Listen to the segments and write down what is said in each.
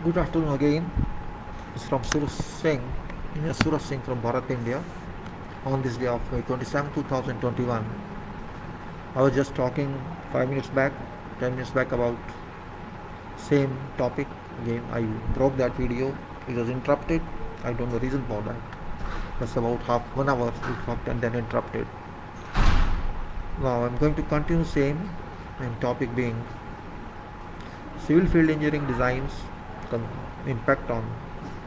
Good afternoon again. It's from Suraj Singh. Suraj Singh from Bharat, India. On this day of May 27, 2021, I was just talking 5 minutes back, 10 minutes back about same topic. Again, I broke that video. It was interrupted. I don't know the reason for that. That's about half 1 hour it talked and then interrupted. Now I'm going to continue same, and topic being civil field engineering designs impact on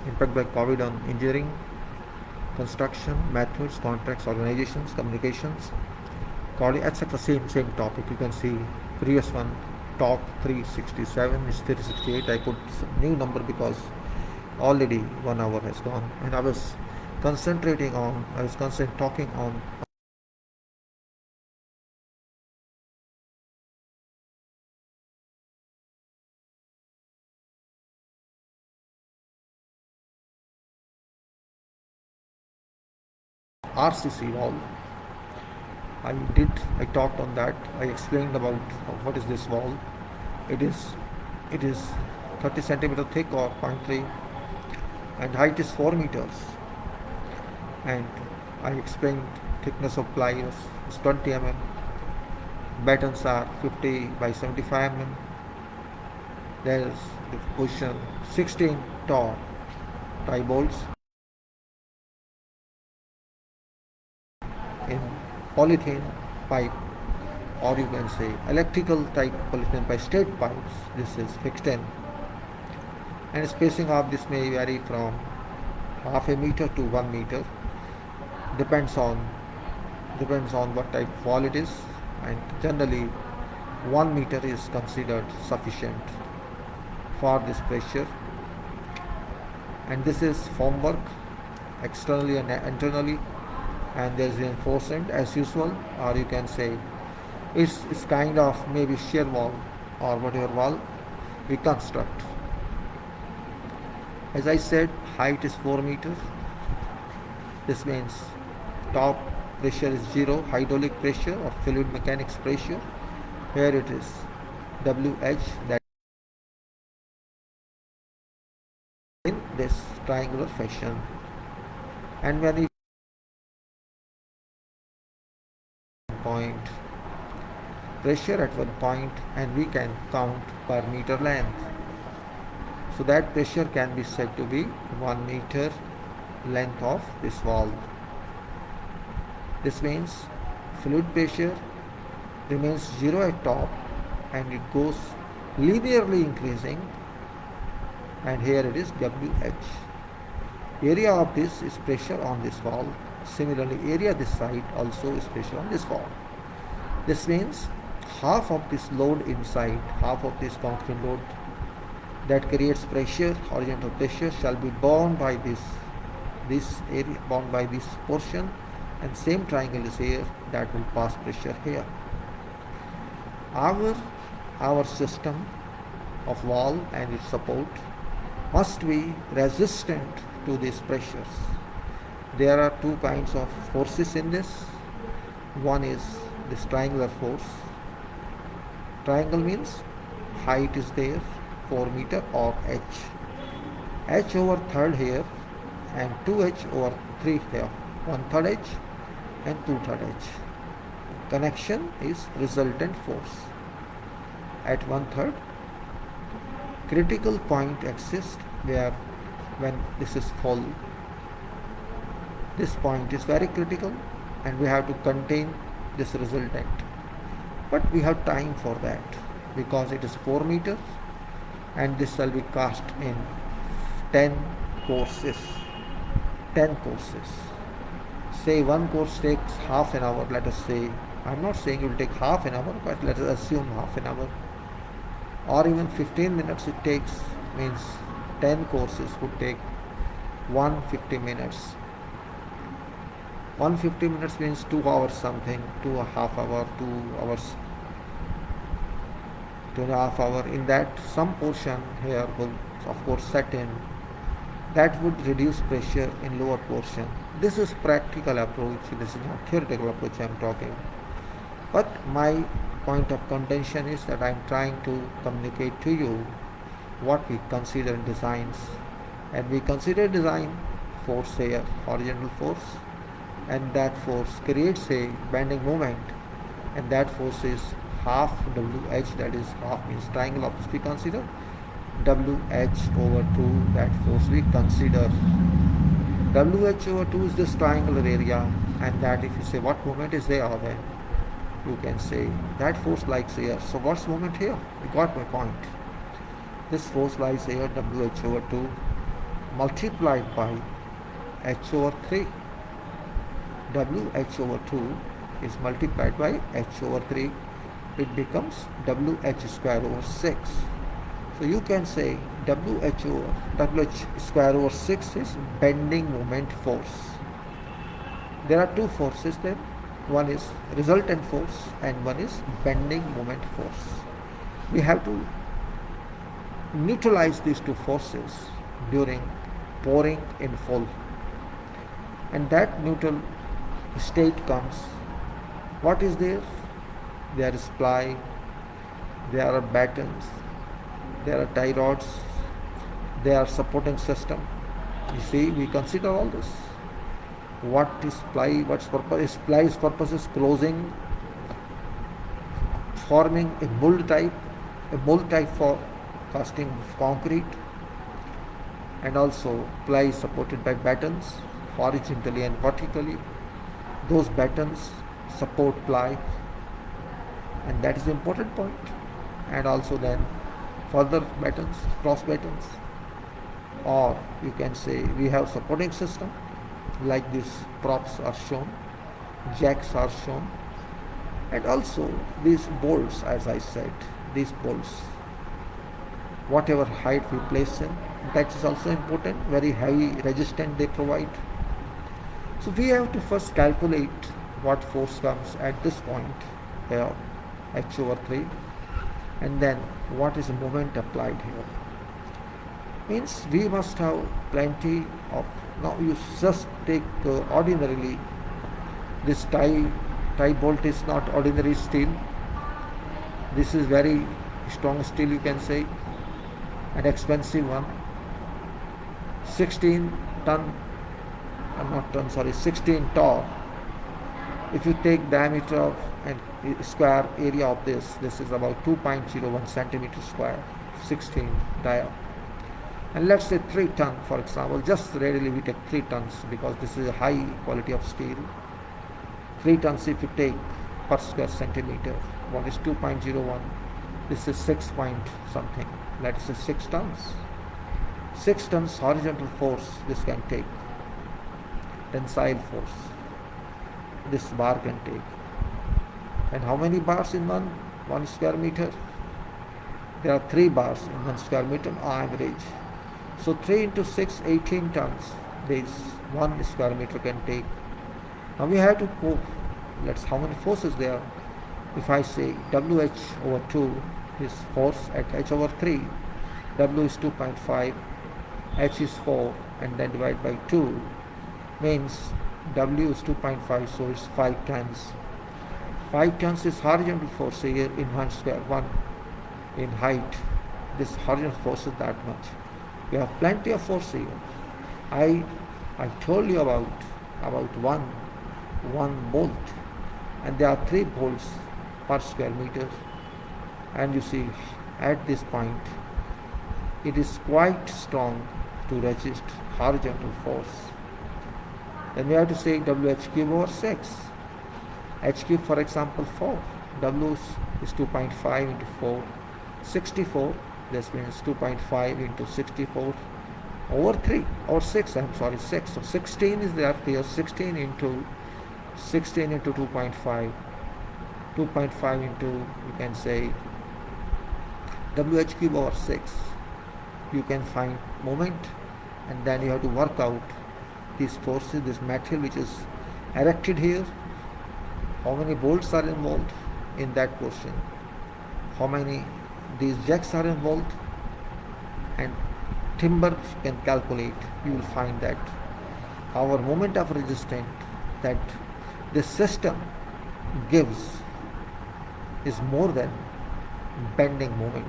impact by COVID on engineering, construction, methods, contracts, organizations, communications, etc. Same topic. You can see previous one talk 367 is 368. I put new number because already 1 hour has gone, and I was talking on RCC wall. I talked on that. I explained about what is this wall. It is 30 centimeter thick or 0.3, and height is 4 meters. And I explained thickness of ply is 20 mm. Battens are 50 by 75 mm. There is the position 16 tall tie bolts in polythene pipe, or you can say electrical type polythene pipe, straight pipes. This is fixed in, and spacing of this may vary from half a meter to 1 meter, depends on what type of wall it is, and generally 1 meter is considered sufficient for this pressure. And this is formwork externally and internally, and there is reinforcement as usual, or you can say it's kind of maybe shear wall or whatever wall we construct. As I said, height is 4 meters. This means top pressure is 0, hydraulic pressure or fluid mechanics pressure. Here it is WH, that in this triangular fashion. And when we point pressure at one point, and we can count per meter length, so that pressure can be said to be 1 meter length of this wall. This means fluid pressure remains 0 at top and it goes linearly increasing, and here it is WH. Area of this is pressure on this wall. Similarly, area this side also is pressure on this wall. This means half of this load inside, half of this concrete load that creates pressure, horizontal pressure, shall be borne by this area, borne by this portion, and same triangle is here that will pass pressure here. Our system of wall and its support must be resistant to these pressures. There are two kinds of forces in this. One is this triangular force. Triangle means height is there 4 meter, or H over third here, and 2H over 3 here, 1/3 H and 2/3 H. Connection is resultant force. At 1/3, critical point exists where when this is full, this point is very critical and we have to contain this resultant. But we have time for that because it is 4 meters and this shall be cast in 10 courses. 10 courses. Say one course takes half an hour, let us say. I'm not saying it will take half an hour, but let us assume half an hour. Or even 15 minutes it takes, means 10 courses would take 150 minutes. 150 minutes means 2 hours something, 2.5 hours, 2 hours, 2.5 hours. In that, some portion here will of course set in. That would reduce pressure in lower portion. This is practical approach, this is not theoretical approach I am talking. But my point of contention is that I am trying to communicate to you what we consider in designs. And we consider design force here, horizontal force, and that force creates a bending moment, and that force is half WH, that is half means triangle opposite we consider, WH over 2, that force we consider. WH over 2 is this triangular area, and that if you say what moment is there, then you can say that force lies here. So what's moment here? You got my point. This force lies here, WH over 2 multiplied by H over 3. WH over 2 is multiplied by H over 3. It becomes WH square over 6. So you can say WH square over 6 is bending moment force. There are two forces there. One is resultant force and one is bending moment force. We have to neutralize these two forces during pouring in full. And that neutral state comes. What is there? There is ply, there are battens, there are tie rods, there are supporting system. You see, we consider all this. What is ply? What's purpose? Ply's purpose is closing, forming a mold type for casting concrete, and also ply is supported by battens horizontally and vertically. Those battens support ply, and that is the important point. And also then further battens, cross battens, or you can say we have supporting system like these props are shown, jacks are shown, and also these bolts, as I said, these bolts, whatever height we place in, that is also important. Very heavy resistance they provide. So we have to first calculate what force comes at this point here, H over 3, and then what is the moment applied here. Means we must have plenty of, now you just take ordinarily, this tie bolt is not ordinary steel. This is very strong steel, you can say, an expensive one. 16 torque. If you take diameter of and square area of this is about 2.01 centimeter square, 16 dia. And let's say 3 ton, for example, just readily we take 3 tons because this is a high quality of steel. 3 tons if you take per square centimeter, one is 2.01, this is 6 point something, let's say 6 tons. 6 tons horizontal force this can take, tensile force this bar can take. And how many bars in 1 square meter? There are 3 bars in 1 square meter on average. So 3 into 6, 18 tons this 1 square meter can take. Now we have to go, how many forces there? If I say WH over 2 is force at H over 3, W is 2.5, H is 4, and then divide by 2 means W is 2.5, so it's 5 tons. 5 tons is horizontal force here in 1 square, 1 in height. This horizontal force is that much. We have plenty of force here. I told you about one bolt, and there are 3 bolts per square meter. And you see, at this point, it is quite strong to resist horizontal force. Then we have to say WH cube over 6. H cube, for example, 4. W is 2.5 into 4, 64. This means 2.5 into 64 over 3, or 6, 6. So 16 is there here, 16 into 2.5. 2.5 into, you can say, WH cube over 6. You can find moment, and then you have to work out these forces, this material which is erected here, how many bolts are involved in that portion, how many these jacks are involved, and timber you can calculate. You will find that our moment of resistance that this system gives is more than bending moment.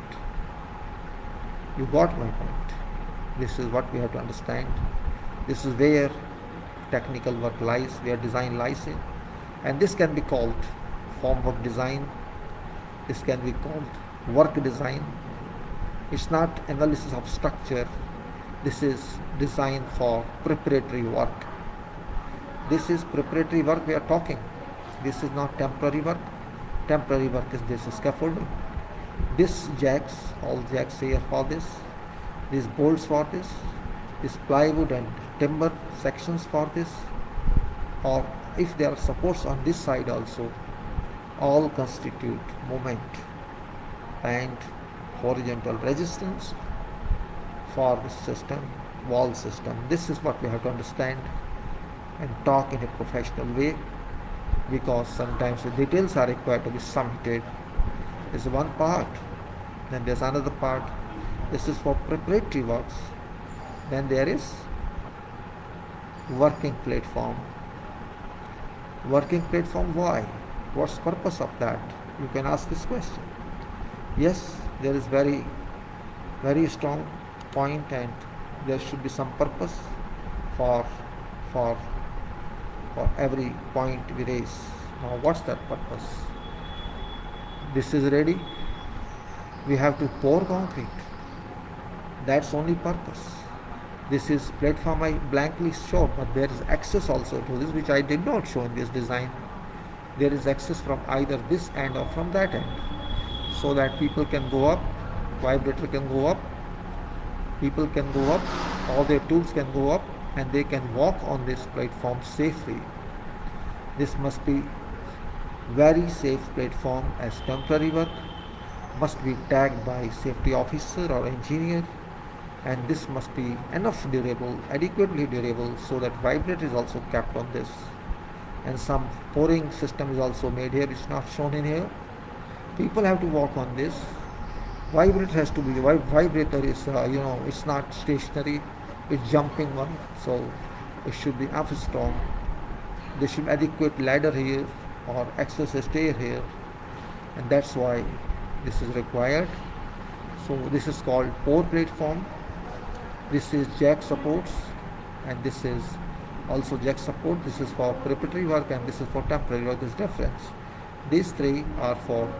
You got my point. This is what we have to understand. This is where technical work lies, where design lies in. And this can be called formwork design. This can be called work design. It's not analysis of structure. This is design for preparatory work. This is preparatory work we are talking. This is not temporary work. Temporary work is this scaffolding. This jacks, all jacks here for this. These bolts for this plywood and timber sections for this. Or if there are supports on this side also, all constitute moment and horizontal resistance for this system, wall system. This is what we have to understand and talk in a professional way, because sometimes the details are required to be submitted. This is one part. Then there's another part. This is for preparatory works. Then there is working platform. Working platform, why? What's the purpose of that? You can ask this question. Yes, there is very, very strong point, and there should be some purpose for every point we raise. Now, what's that purpose? This is ready. We have to pour concrete. That's only purpose. This is platform I blankly showed, but there is access also to this, which I did not show in this design. There is access from either this end or from that end, so that people can go up, vibrator can go up, people can go up, all their tools can go up, and they can walk on this platform safely. This must be very safe platform, as temporary work must be tagged by safety officer or engineer, and this must be enough durable, adequately durable, so that vibrator is also kept on this. And some pouring system is also made here, it's not shown in here. People have to walk on this. Vibrator has to be, vibrator is, it's not stationary, it's jumping one, so it should be enough strong. There should be adequate ladder here or access stair here, and that's why this is required. So this is called pour platform. This is jack supports, and this is also jack support. This is for preparatory work, and this is for temporary work. This difference. These three are for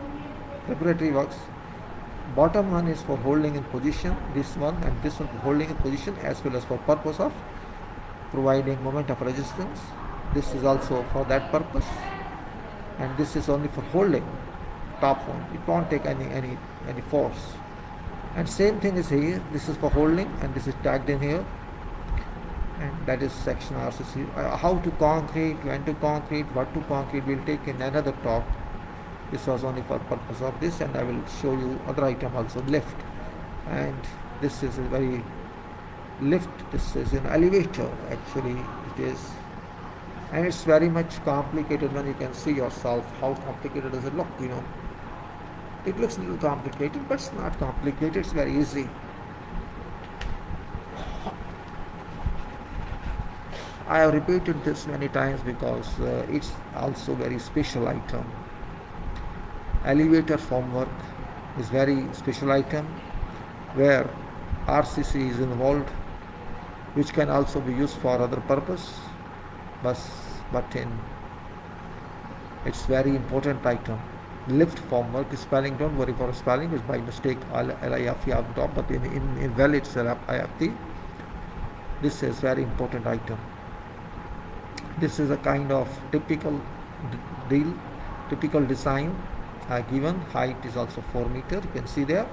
preparatory works. Bottom one is for holding in position, this one and this one for holding in position, as well as for purpose of providing moment of resistance. This is also for that purpose, and this is only for holding. Top one, it won't take any force. And same thing is here. This is for holding, and this is tagged in here, and that is section RCC. How to concrete, when to concrete, what to concrete, we'll take in another talk. This was only for purpose of this, and I will show you other item also, lift. And this is a very lift. This is an elevator, actually it is, and it's very much complicated. When you can see yourself how complicated does it look. It looks a little complicated, but it's not complicated, it's very easy. I have repeated this many times because it's also very special item. Elevator formwork is very special item where RCC is involved, which can also be used for other purpose, but it's very important item. Lift formwork spelling, don't worry for spelling, is by mistake LIFE on top, but in well it's IFT. This is very important item. This is a kind of typical deal, typical design given. Height is also 4 meters. You can see there.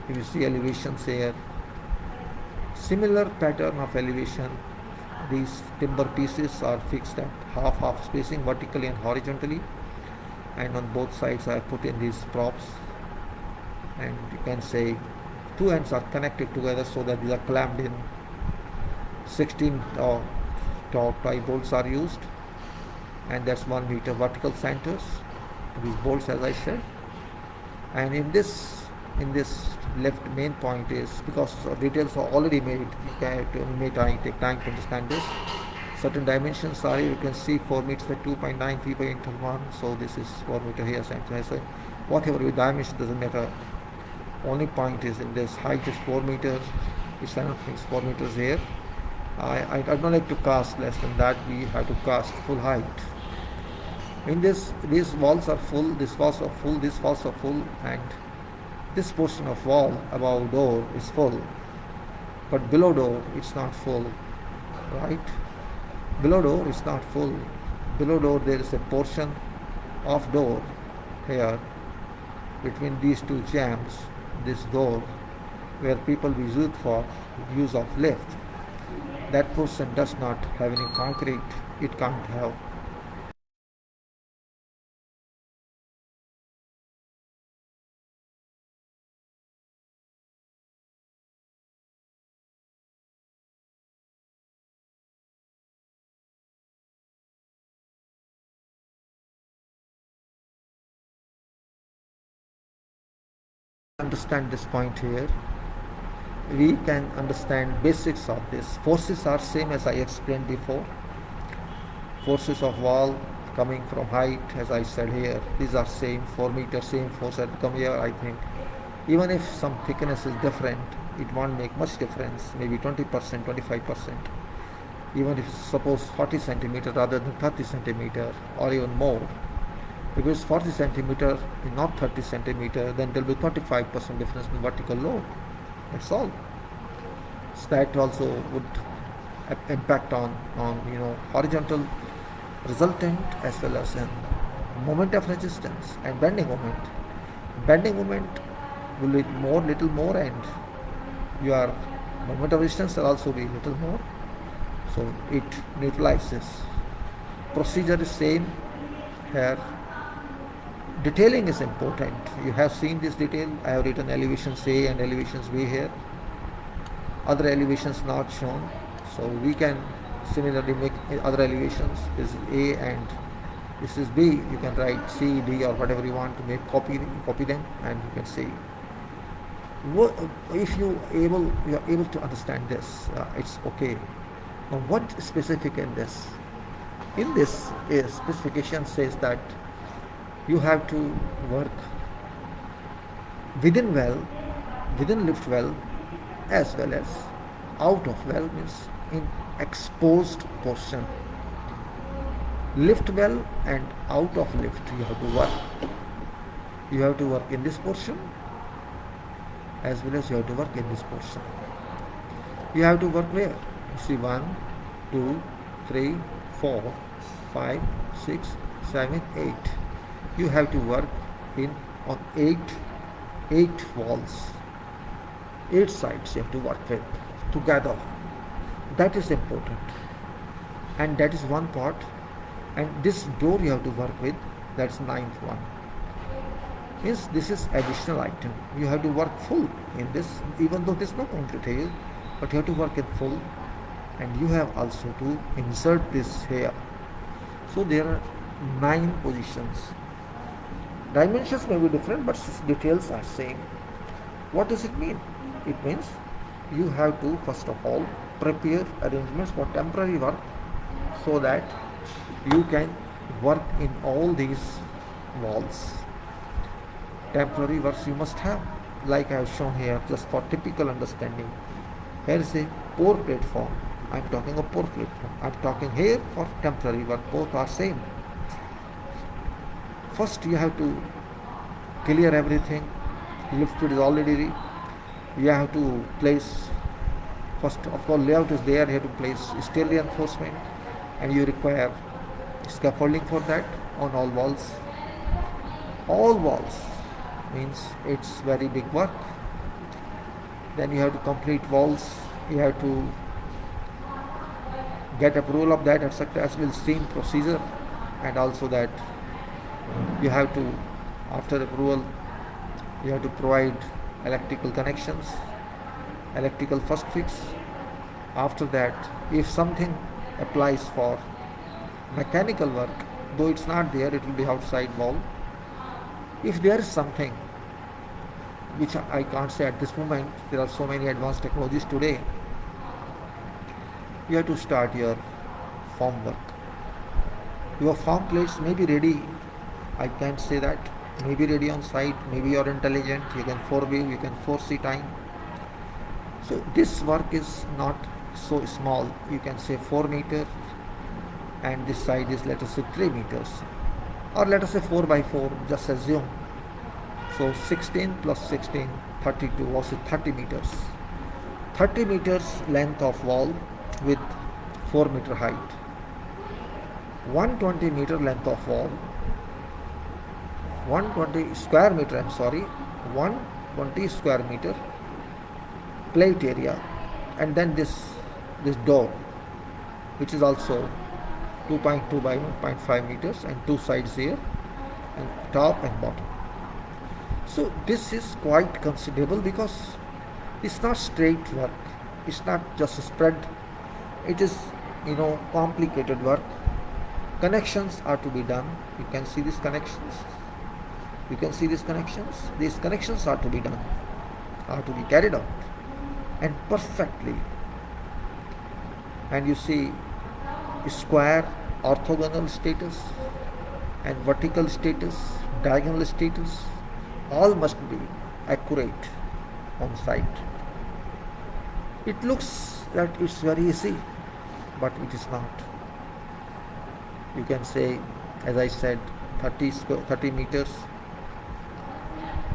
If you see elevations here, similar pattern of elevation. These timber pieces are fixed at half spacing, vertically and horizontally, and on both sides I have put in these props, and you can say two ends are connected together so that these are clamped in. 16 tie bolts are used, and that's 1 meter vertical centers, these bolts, as I said. And in this left main point is, because details are already made, you may take time to understand this. Certain dimensions are here. You can see 4 meters by 2.9 feet by 8.1, so this is 4 meter here, center. So whatever your dimension doesn't matter. Only point is in this height is 4 meters. It's enough, it's 4 meters here. I don't like to cast less than that. We have to cast full height. In this, these walls are full, these walls are full, these walls are full, and this portion of wall above door is full. But below door, it's not full, right? Below door is not full. Below door, there is a portion of door here between these two jambs, this door, where people use it for use of lift. That portion does not have any concrete. It can't have. Understand this point here. We can understand basics of this. Forces are same as I explained before. Forces of wall coming from height, as I said here, these are same 4 meters, same force that come here. I think even if some thickness is different, it won't make much difference, maybe 20%, 25%. Even if suppose 40 centimeter rather than 30 centimeter or even more. If it's 40 centimeter, not 30 centimeter, then there will be 25% difference in vertical load. That's all. So that also would impact on horizontal resultant as well as in moment of resistance and bending moment. Bending moment will be little more, and your moment of resistance will also be little more. So it neutralizes. Procedure is same here. Detailing is important. You have seen this detail. I have written elevations A and elevations B here. Other elevations not shown. So we can similarly make other elevations. This is A and this is B. You can write C, D or whatever you want to make, copy them, and you can see. If you are able to understand this, it's okay. Now what specific in this? In this specification says that you have to work within lift well, as well as out of well, means in exposed portion. Lift well and out of lift you have to work. You have to work in this portion as well as you have to work in this portion. You have to work where? You see 1, 2, 3, 4, 5, 6, 7, 8. You have to work on 8 walls, 8 sides you have to work with together. That is important, and that is one part. And this door you have to work with, that's 9th one. Means this is additional item. You have to work full in this, even though there's no concrete here, but you have to work in full, and you have also to insert this here. So there are 9 positions. Dimensions may be different, but details are same. What does it mean? It means you have to first of all prepare arrangements for temporary work so that you can work in all these walls. Temporary works you must have, like I have shown here, just for typical understanding. Here is a pour platform. I am talking of pour platform. I am talking here for temporary work. Both are same. First you have to clear everything. Lift is already. You have to place, first of all layout is there. You have to place steel reinforcement, and you require scaffolding for that on all walls. All walls means it's very big work. Then you have to complete walls. You have to get approval of that, etc. As we'll see in procedure, and also that you have to, after approval, you have to provide electrical connections, electrical first fix. After that, if something applies for mechanical work, though it's not there, it will be outside wall. If there is something which I can't say at this moment, there are so many advanced technologies today, you have to start your form work. Your form plates may be ready, I can't say that, Maybe ready on site, maybe you're intelligent, you can foreview, you can foresee time. So this work is not so small. You can say 4 meters, and this side is, let us say, 3 meters, or let us say 4 by 4, just assume. So 16 plus 16, 32, was 30 meters. 30 meters length of wall with 4 meter height. 120 meter length of wall, 120 square meter, 120 square meter plate area, and then this door, which is also 2.2 by 1.5 meters, and two sides here, and top and bottom. So this is quite considerable, because it's not straight work, it's not just spread, it is complicated work. Connections are to be done. You can see these connections, these connections are to be done, are to be carried out, and perfectly. And you see square orthogonal status and vertical status, diagonal status, all must be accurate on site. It looks that it's very easy, but it is not. You can say, as I said, 30 meters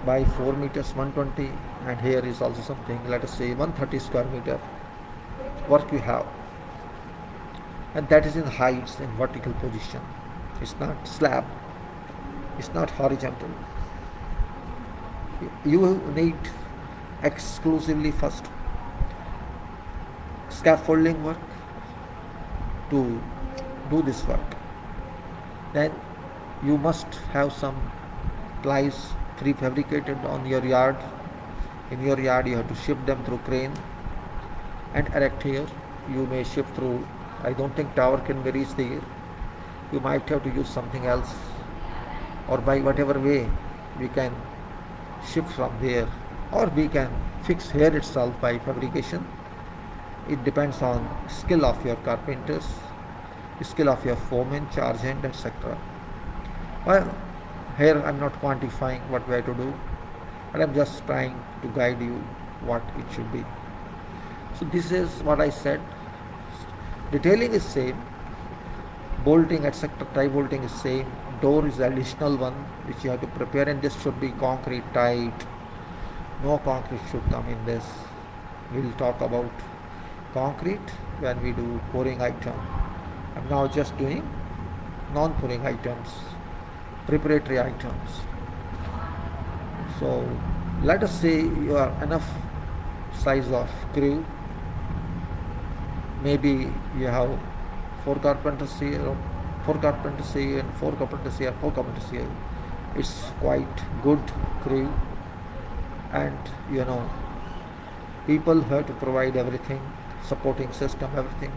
by 4 meters, 120, and here is also something, let us say 130 square meter work you have, and that is in heights and vertical position. It's not slab, it's not horizontal. You need exclusively first scaffolding work to do this work. Then you must have some plies prefabricated on your yard. In your yard you have to ship them through crane and erect here. You may ship through, I don't think tower can be reached there. You might have to use something else, or by whatever way we can ship from there, or we can fix here itself by fabrication. It depends on skill of your carpenters, skill of your foreman, charge hand, etc. Well, here I am not quantifying what we have to do, but I am just trying to guide you what it should be. So this is what I said. Detailing is same, bolting, etc., tie bolting is same, door is additional one which you have to prepare, and this should be concrete tight. No concrete should come in this. We will talk about concrete when we do pouring item. I am now just doing non-pouring items, preparatory items. So let us say you are enough size of crew. Maybe you have 4 carpenters here, or 4 carpenters here, and 4 carpenters here, 4 carpenters here. It's quite good crew, and people have to provide everything, supporting system, everything.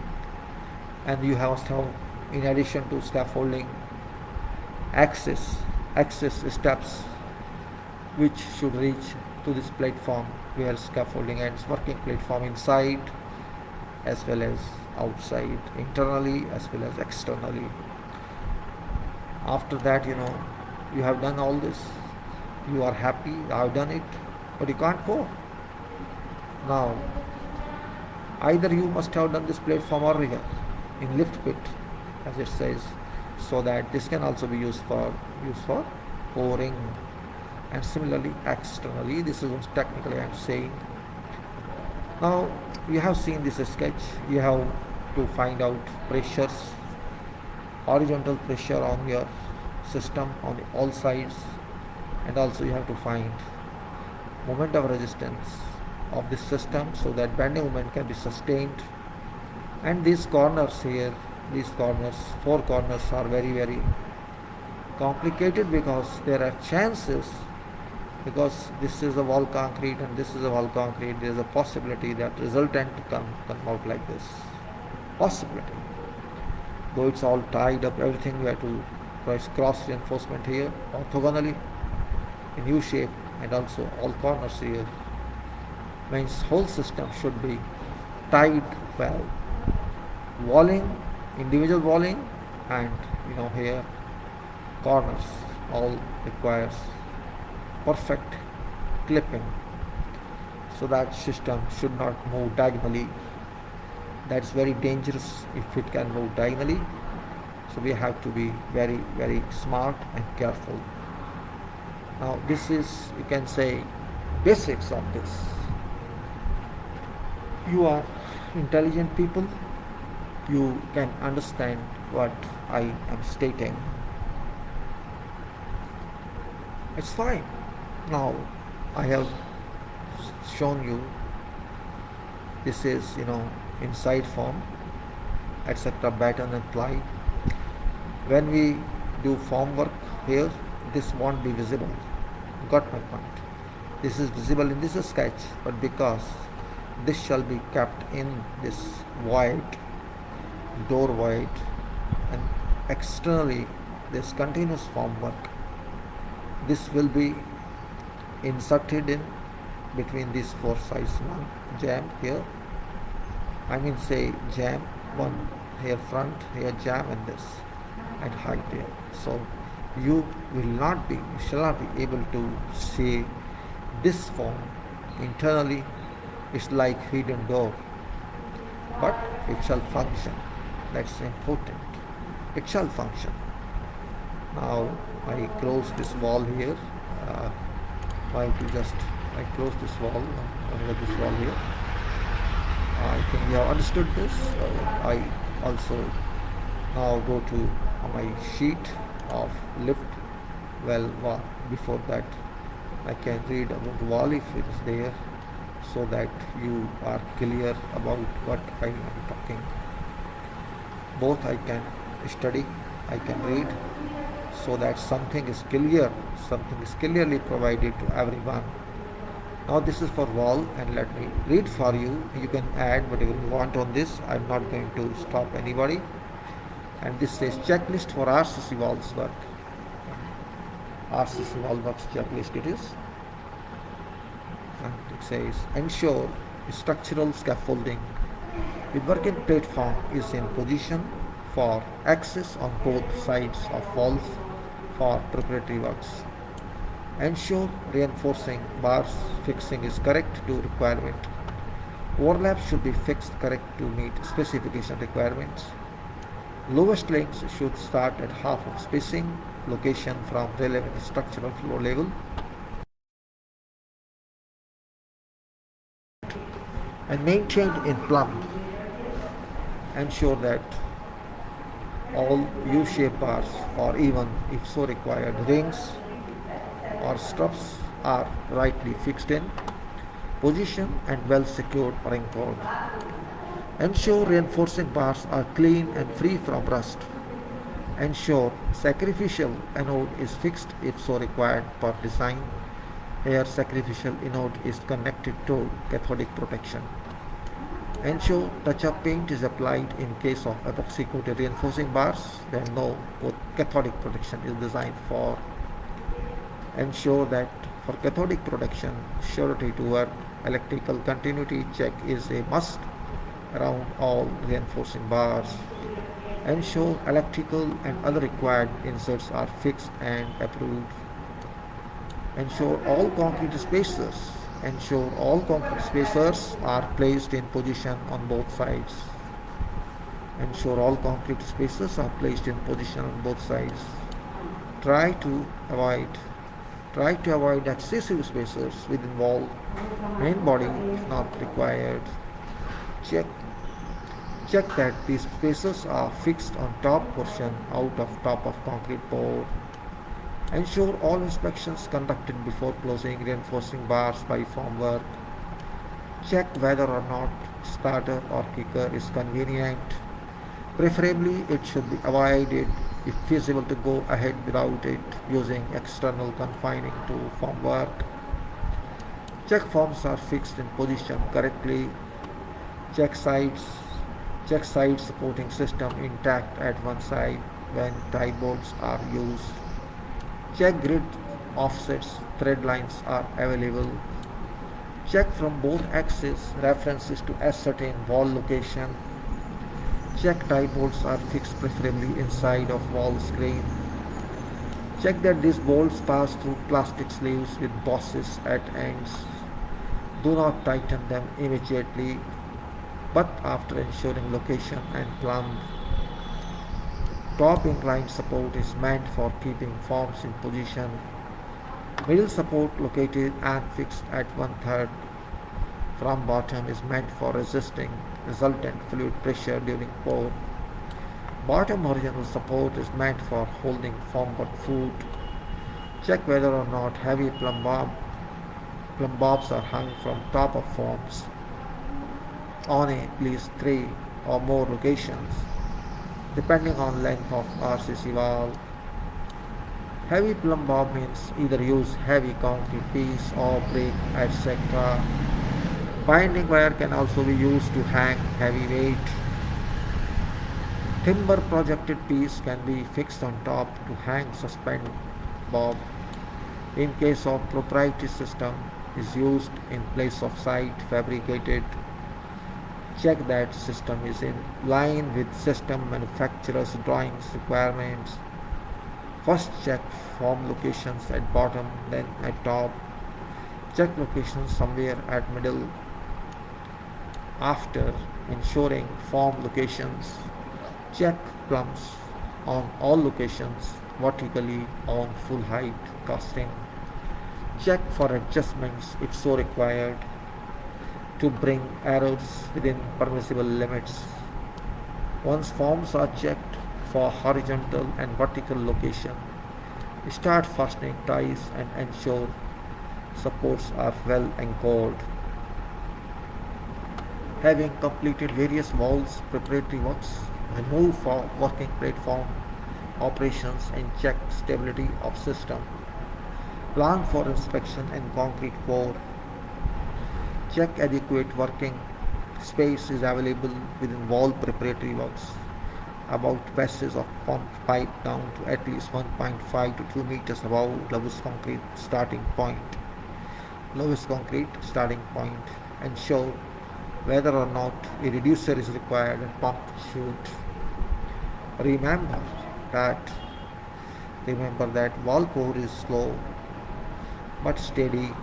And you have to, in addition to scaffolding, access steps which should reach to this platform where scaffolding ends, working platform inside as well as outside, internally as well as externally. After that, you have done all this, you are happy, I have done it, but you can't go. Now, either you must have done this platform or here in lift pit, as it says, so that this can also be used for pouring. And similarly externally, this is what technically I am saying. Now you have seen this sketch. You have to find out pressures, horizontal pressure on your system on all sides, and also you have to find moment of resistance of this system so that bending moment can be sustained. And these corners here, these corners, 4 corners, are very, very complicated, because there are chances, because this is a wall concrete and this is a wall concrete, there is a possibility that resultant come out like this. Possibility. Though it's all tied up, everything, we have to cross reinforcement here orthogonally in U shape, and also all corners here. Means whole system should be tied well. Walling, individual walling, and here corners all requires perfect clipping, so that system should not move diagonally. That's very dangerous if it can move diagonally. So we have to be very, very smart and careful. Now this is, you can say, basics of this. You are intelligent people, you can understand what I am stating. It's fine. Now I have shown you, this is, inside form, etc. batten and ply. When we do form work here, this won't be visible. Got my point? This is visible in this sketch, but because this shall be kept in this void, door void, and externally this continuous form work, this will be inserted in between these four sides. One jam here, say jam, one here front, here jam, and this, and height there. So you shall not be able to see this form internally. It's like hidden door, but it shall function. That's important. It shall function. Now I close this wall here. I close this wall, this wall here. I think you have understood this. I also now go to my sheet of lift. Well, before that, I can read about the wall if it is there, so that you are clear about what I am talking. Both I can study, I can read, so that something is clear, something is clearly provided to everyone. Now this is for wall, and let me read for you. You can add whatever you want on this. I'm not going to stop anybody. And this says checklist for RCC walls work. RCC wall works checklist it is. And it says ensure structural scaffolding with working platform is in position for access on both sides of walls for preparatory works. Ensure reinforcing bars fixing is correct to requirement. Overlap should be fixed correct to meet specification requirements. Lowest links should start at half of spacing location from relevant structural floor level. And maintained in plumb. Ensure that all U-shaped bars, or even if so required rings or struts, are rightly fixed in position and well secured ring cord. Ensure reinforcing bars are clean and free from rust. Ensure sacrificial anode is fixed if so required per design. Here sacrificial anode is connected to cathodic protection. Ensure touch-up paint is applied in case of epoxy coated reinforcing bars. Then no cathodic protection is designed for. Ensure that for cathodic protection, surety to work, electrical continuity check is a must around all reinforcing bars. Ensure electrical and other required inserts are fixed and approved. Ensure all concrete spacers are placed in position on both sides. Ensure all concrete spacers are placed in position on both sides. Try to avoid excessive spacers within wall, main body if not required. Check that these spacers are fixed on top portion out of top of concrete pour. Ensure all inspections conducted before closing reinforcing bars by form work. Check whether or not starter or kicker is convenient. Preferably it should be avoided if feasible to go ahead without it using external confining to form work. Check forms are fixed in position correctly. Check side supporting system intact at one side when tie bolts are used. Check grid offsets, thread lines are available. Check from both axes references to ascertain wall location. Check tie bolts are fixed preferably inside of wall screen. Check that these bolts pass through plastic sleeves with bosses at ends. Do not tighten them immediately, but after ensuring location and plumb. Top inclined support is meant for keeping forms in position. Middle support located and fixed at 1/3 from bottom is meant for resisting resultant fluid pressure during pour. Bottom horizontal support is meant for holding forward foot. Check whether or not heavy plumb bobs are hung from top of forms on at least 3 or more locations, depending on length of RCC valve. Heavy plumb bob means either use heavy concrete piece or brake, etc. Binding wire can also be used to hang heavy weight. Timber projected piece can be fixed on top to hang suspend bob. In case of proprietary system is used in place of site fabricated. Check that system is in line with system manufacturer's drawings requirements. First check form locations at bottom, then at top. Check locations somewhere at middle. After ensuring form locations, check plumbs on all locations vertically on full height casting. Check for adjustments if so required to bring errors within permissible limits. Once forms are checked for horizontal and vertical location, start fastening ties and ensure supports are well anchored. Having completed various walls preparatory works, move for working platform operations and check stability of system. Plan for inspection and concrete pour. Check adequate working space is available within wall preparatory works. About passage of pump pipe down to at least 1.5 to 2 meters above lowest concrete starting point. Lowest concrete starting point. Ensure whether or not a reducer is required and pump chute. Remember that wall pour is slow but steady,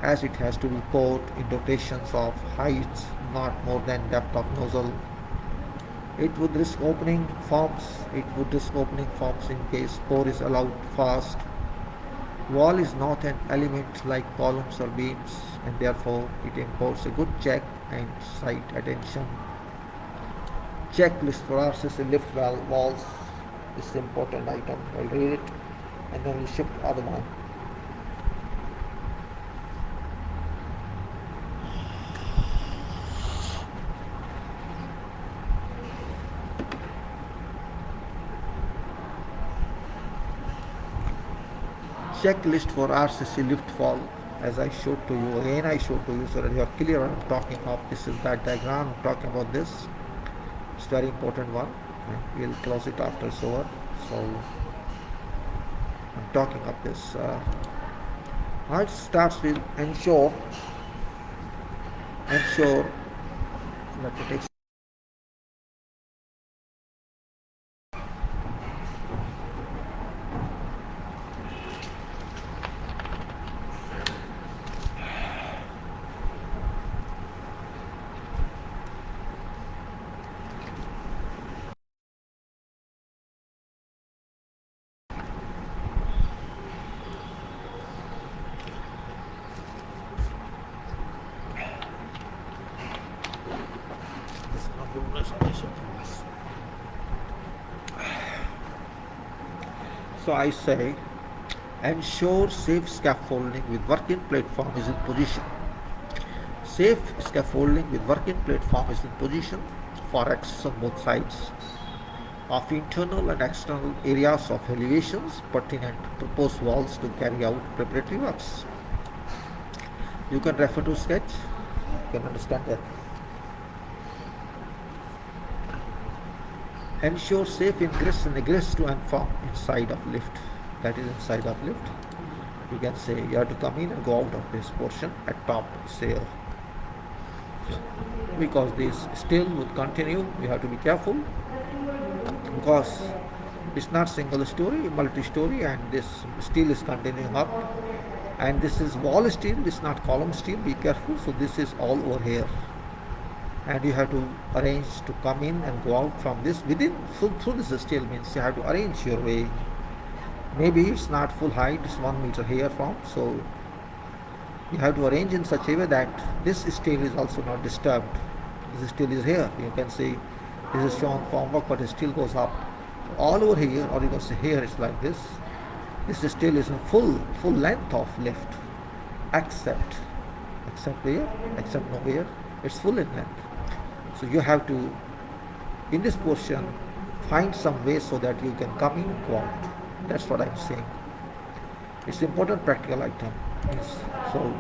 as it has to be poured in rotations of heights not more than depth of nozzle. It would risk opening forms in case pour is allowed fast. Wall is not an element like columns or beams, and therefore it imports a good check and site attention. Checklist for RCC lift valve walls is an important item. I'll read it and then we'll shift to other one. Checklist for RCC lift valve, as I showed to you, so that you are clear what I'm talking of. This is that diagram I'm talking about. This it's very important one, and we'll close it after it's over. So I'm talking of this. Now it starts with ensure. Let me take. So I say, ensure safe scaffolding with working platform is in position. Safe scaffolding with working platform is in position for access on both sides of internal and external areas of elevations pertinent to proposed walls to carry out preparatory works. You can refer to sketch, you can understand that. Ensure safe ingress and egress to and from inside of lift. That is inside of lift. You can say you have to come in and go out of this portion at top, say, because this still would continue. You have to be careful because It's not single story, multi-story, and this steel is continuing up. And this is wall steel, it's not column steel, be careful. So this is all over here. And you have to arrange to come in and go out from this within through this steel, means you have to arrange your way. Maybe it's not full height, it's 1 meter here from, so you have to arrange in such a way that this steel is also not disturbed. This steel is here, you can see this is shown formwork, but it still goes up all over here, or you can see here it's like this. This steel is in full length of lift, except here, except nowhere, it's full in length. So you have to, in this portion, find some way so that you can come in, go out. That's what I'm saying. It's important practical item. Yes. So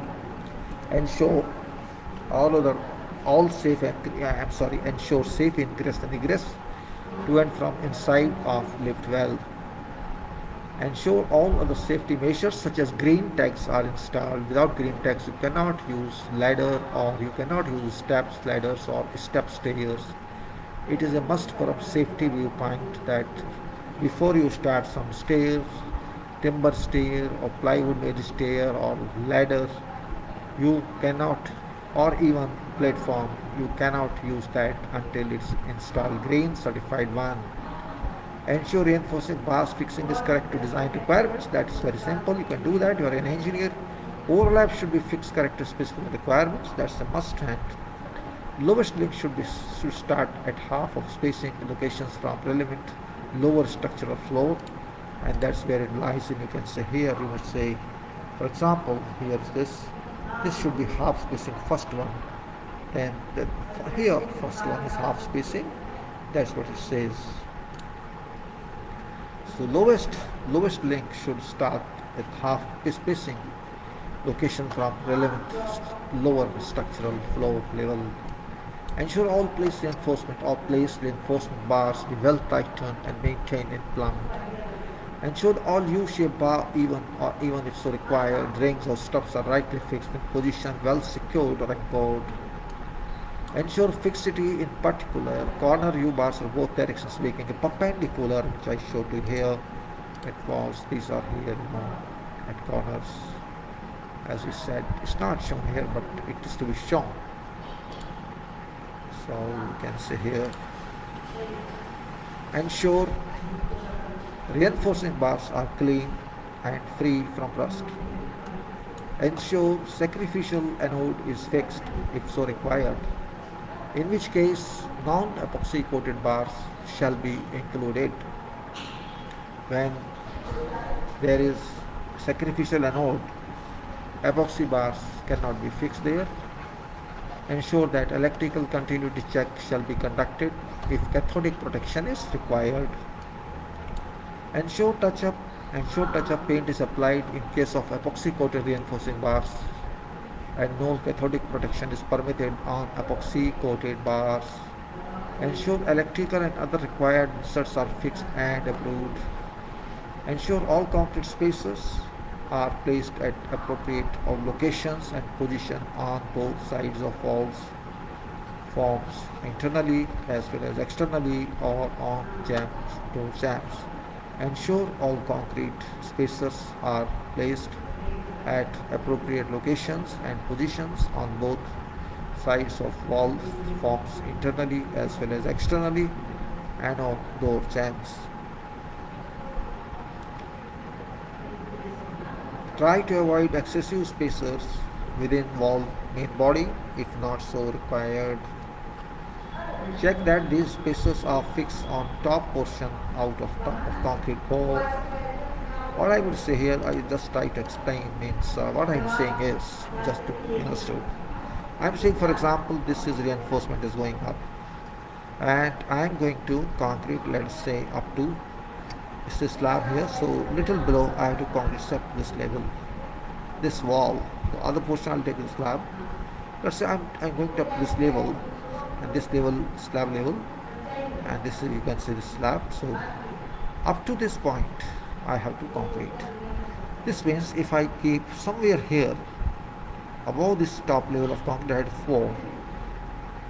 ensure ensure safe ingress and egress to and from inside of lift valve. Ensure all other safety measures such as green tags are installed. Without green tags, you cannot use ladder, or you cannot use steps, ladders, or step stairs. It is a must for a safety viewpoint that before you start some stairs, timber stair or plywood made stair or ladder, you cannot, or even platform, you cannot use that until it's installed green certified one. Ensure reinforcing bars fixing is correct to design requirements. That is very simple. You can do that. You are an engineer. Overlap should be fixed correct to specific requirements. That's a must. And lowest link should start at half of spacing locations from relevant lower structural floor, and that's where it lies. And you can say here, you must say, for example, here is this. This should be half spacing first one. Then here first one is half spacing. That's what it says. So lowest link should start at half spacing location from relevant lower structural floor level. Ensure all placed reinforcement bars be well tightened and maintained and plumbed. Ensure all U-shaped bar, even if so required, rings or studs are rightly fixed in position, well secured or anchored. Ensure fixity, in particular corner U-bars are both directions, making a perpendicular, which I showed you here. These are here, at corners. As we said, it's not shown here, but it is to be shown. So you can see here. Ensure reinforcing bars are clean and free from rust. Ensure sacrificial anode is fixed if so required, in which case non-epoxy coated bars shall be included. When there is sacrificial anode, epoxy bars cannot be fixed there. Ensure that electrical continuity check shall be conducted if cathodic protection is required. Ensure touch-up paint is applied in case of epoxy coated reinforcing bars, and no cathodic protection is permitted on epoxy coated bars. Ensure electrical and other required inserts are fixed and approved. Ensure all concrete spacers are placed at appropriate locations and position on both sides of walls, forms, internally as well as externally, or on door jambs. Ensure all concrete spacers are placed at appropriate locations and positions on both sides of walls, forms, internally as well as externally, and on door jambs. Try to avoid excessive spacers within wall main body if not so required. Check that these spacers are fixed on top portion out of top of concrete board. What I would say here, I just try to explain, means what I'm saying is, just to illustrate, I'm saying, for example, this is reinforcement is going up, and I'm going to concrete, let's say up to this slab here, so little below I have to concrete step this level, this wall, the other portion I'll take the slab. Let's say I'm going to up this level, and this level, slab level, and this is, you can see the slab. So up to this point I have to concrete. This means if I keep somewhere here above this top level of concrete height 4,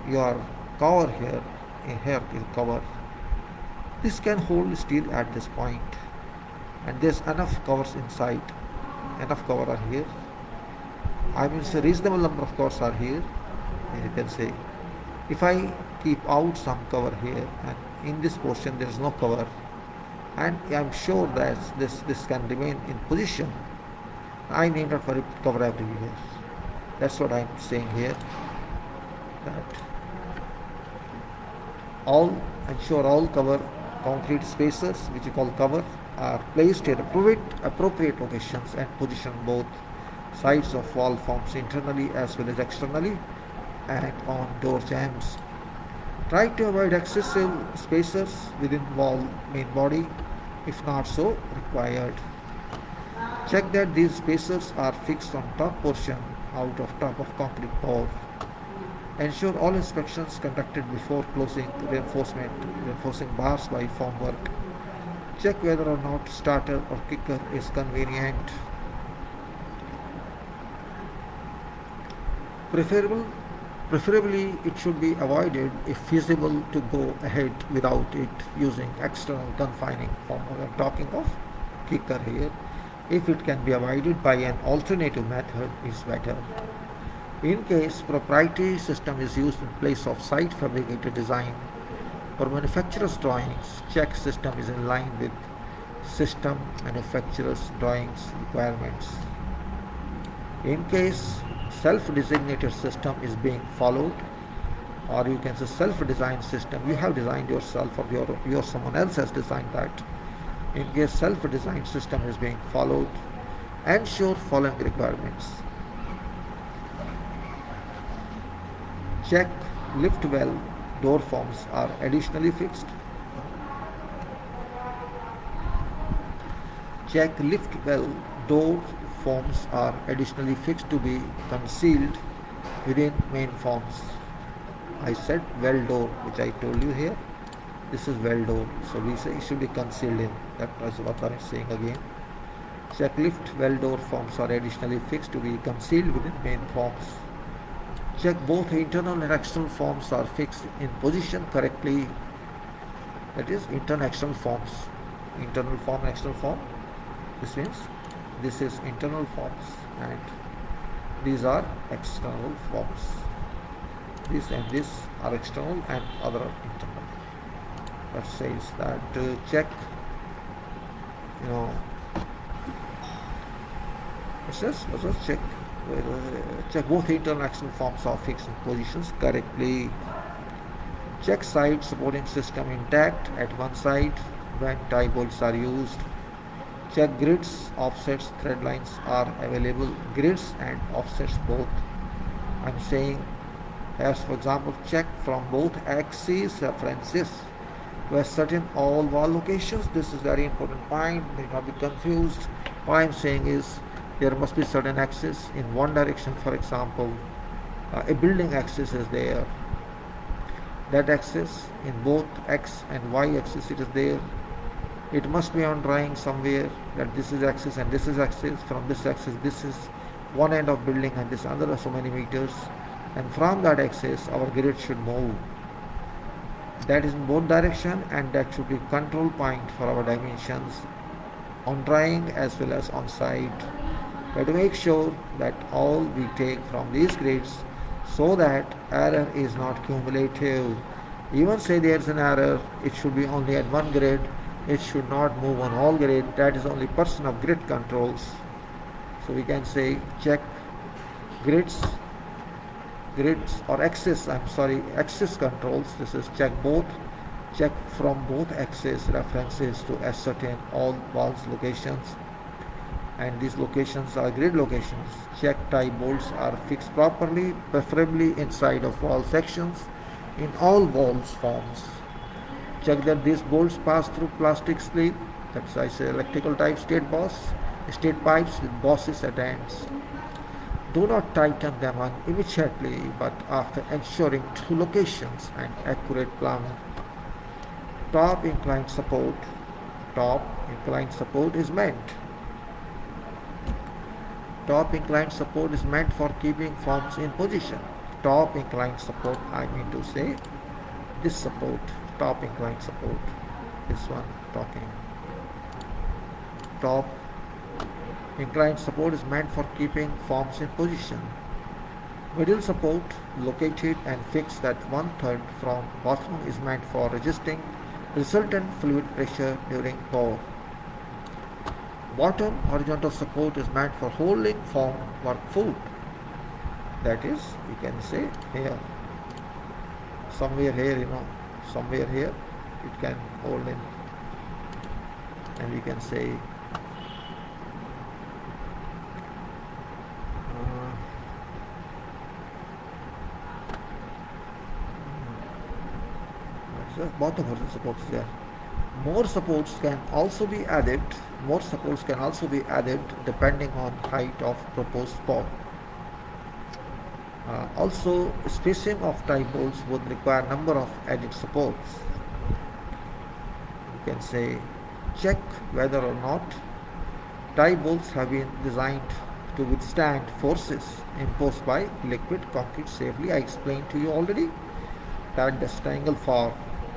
your cover here is cover, This can hold steel at this point, and there's enough covers inside. Enough cover are here. I mean, a reasonable number of covers are here. And you can say, if I keep out some cover here, and in this portion there is no cover, and I'm sure that this can remain in position, I need not worry cover everywhere. That's what I'm saying here. That ensure all cover concrete spacers, which you call cover, are placed at appropriate locations and position both sides of wall forms internally as well as externally, and on door jambs. Try to avoid excessive spacers within wall main body if not so required. Check that these spacers are fixed on top portion out of top of concrete pour. Ensure all inspections conducted before closing reinforcing bars by formwork. Check whether or not starter or kicker is convenient. Preferably, it should be avoided if feasible to go ahead without it using external confining formwork. I'm talking of kicker here. If it can be avoided by an alternative method, is better. In case proprietary system is used in place of site fabricated design or manufacturer's drawings, check system is in line with system manufacturer's drawings requirements. In case self-designated system is being followed, or you can say self-designed system, you have designed yourself or someone else has designed that. In case self-designed system is being followed, ensure following requirements. Check lift well door forms are additionally fixed. Check lift well door forms are additionally fixed to be concealed within main forms. I said well door, which I told you here. This is well door, so we say it should be concealed in. That is what I am saying again. Check lift well door forms are additionally fixed to be concealed within main forms. Check both internal and external forms are fixed in position correctly. That is internal external forms. Internal form and external form. This means this is internal forms and these are external forms. This and this are external and other are internal. That says that check, let's just check. Check both internal and external forms are fixed in positions correctly. Check side supporting system intact at one side when tie bolts are used. Check grids, offsets, thread lines are available. Grids and offsets both. I'm saying, as for example, check from both axes references where certain all wall locations. This is very important point. May not be confused. What I'm saying is there must be certain axis in one direction. For example, a building axis is there. That axis in both x and y axis it is there. It must be on drawing somewhere that this is axis and this is axis. From this axis, this is one end of building and this other so many meters. And from that axis, our grid should move. That is in both direction, and that should be control point for our dimensions on drawing as well as on site. We have to make sure that all we take from these grids so that error is not cumulative. Even say there is an error, it should be only at one grid. It should not move on all grid. That is only person of grid controls. So we can say check grids or axis controls. This is check from both axis references to ascertain all walls locations, and these locations are grid locations. Check tie bolts are fixed properly, preferably inside of wall sections in all walls forms. Check that these bolts pass through plastic sleeve, that's I say electrical type state pipes with bosses at ends. Do not tighten them on immediately, but after ensuring true locations and accurate planning. Top inclined support is meant for keeping forms in position. Top inclined support, I mean to say this support, top inclined support. this one talking top. Inclined support is meant for keeping forms in position. Middle support, located and fixed at 1/3 from bottom, is meant for resisting resultant fluid pressure during pour. Bottom horizontal support is meant for holding form work foot. That is, you can say here, somewhere here, somewhere here it can hold in, and we can say bottom horizontal supports there. More supports can also be added depending on height of proposed pour. Also, spacing of tie bolts would require number of added supports. You can say check whether or not tie bolts have been designed to withstand forces imposed by liquid concrete safely. I explained to you already that the triangle for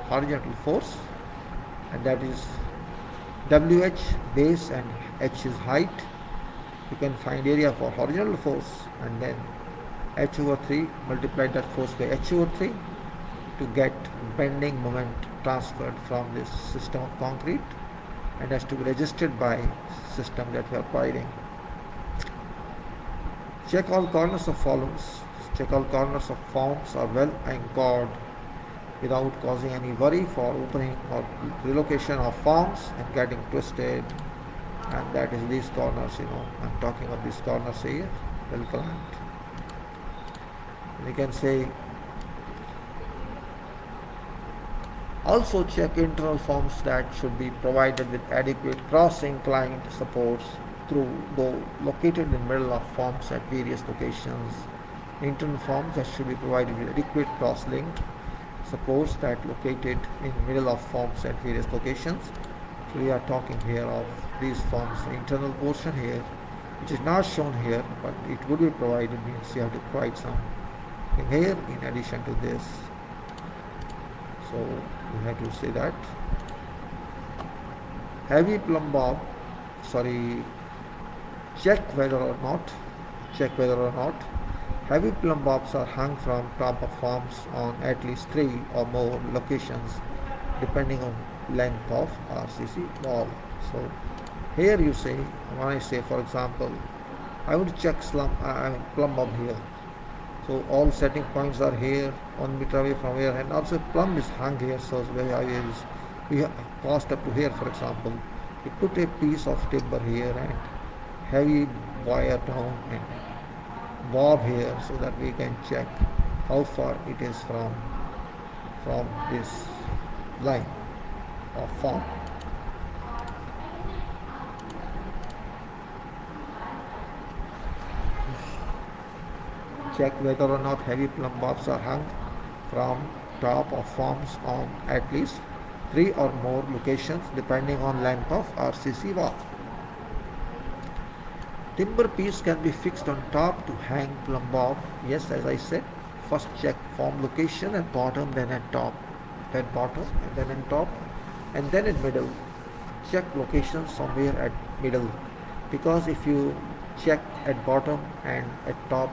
horizontal force, and that is WH base and H is height. You can find area for horizontal force and then H over 3, multiply that force by H over 3 to get bending moment transferred from this system of concrete, and has to be registered by system that we are providing. Check all corners of forms. Are well anchored without causing any worry for opening or relocation of forms and getting twisted. And that is these corners, I'm talking of these corners here, well clamped. We can say also check internal forms that should be provided with adequate cross-inclined supports though located in middle of forms at various locations. Internal forms that should be provided with adequate cross-linked supports that located in middle of forms at various locations. So we are talking here of these forms, the internal portion here, which is not shown here, but it would be provided, means you have to provide something here in addition to this. So we have to say that heavy plumb bob, check whether or not heavy plumb bobs are hung from top of forms on at least 3 or more locations depending on length of RCC wall. So here you say, when I say for example, I would check plumb bob here. So all setting points are here, 1 meter away from here, and also plumb is hung here, so we have passed up to here. For example, we put a piece of timber here and heavy wire down and bob here, so that we can check how far it is from this line of form. Check whether or not heavy plumb bobs are hung from top of forms on at least 3 or more locations depending on length of RCC wall. Timber piece can be fixed on top to hang plumb bob. Yes, as I said, first check form location at bottom, then at top, then bottom, and then at top, and then in middle. Check location somewhere at middle, because if you check at bottom and at top,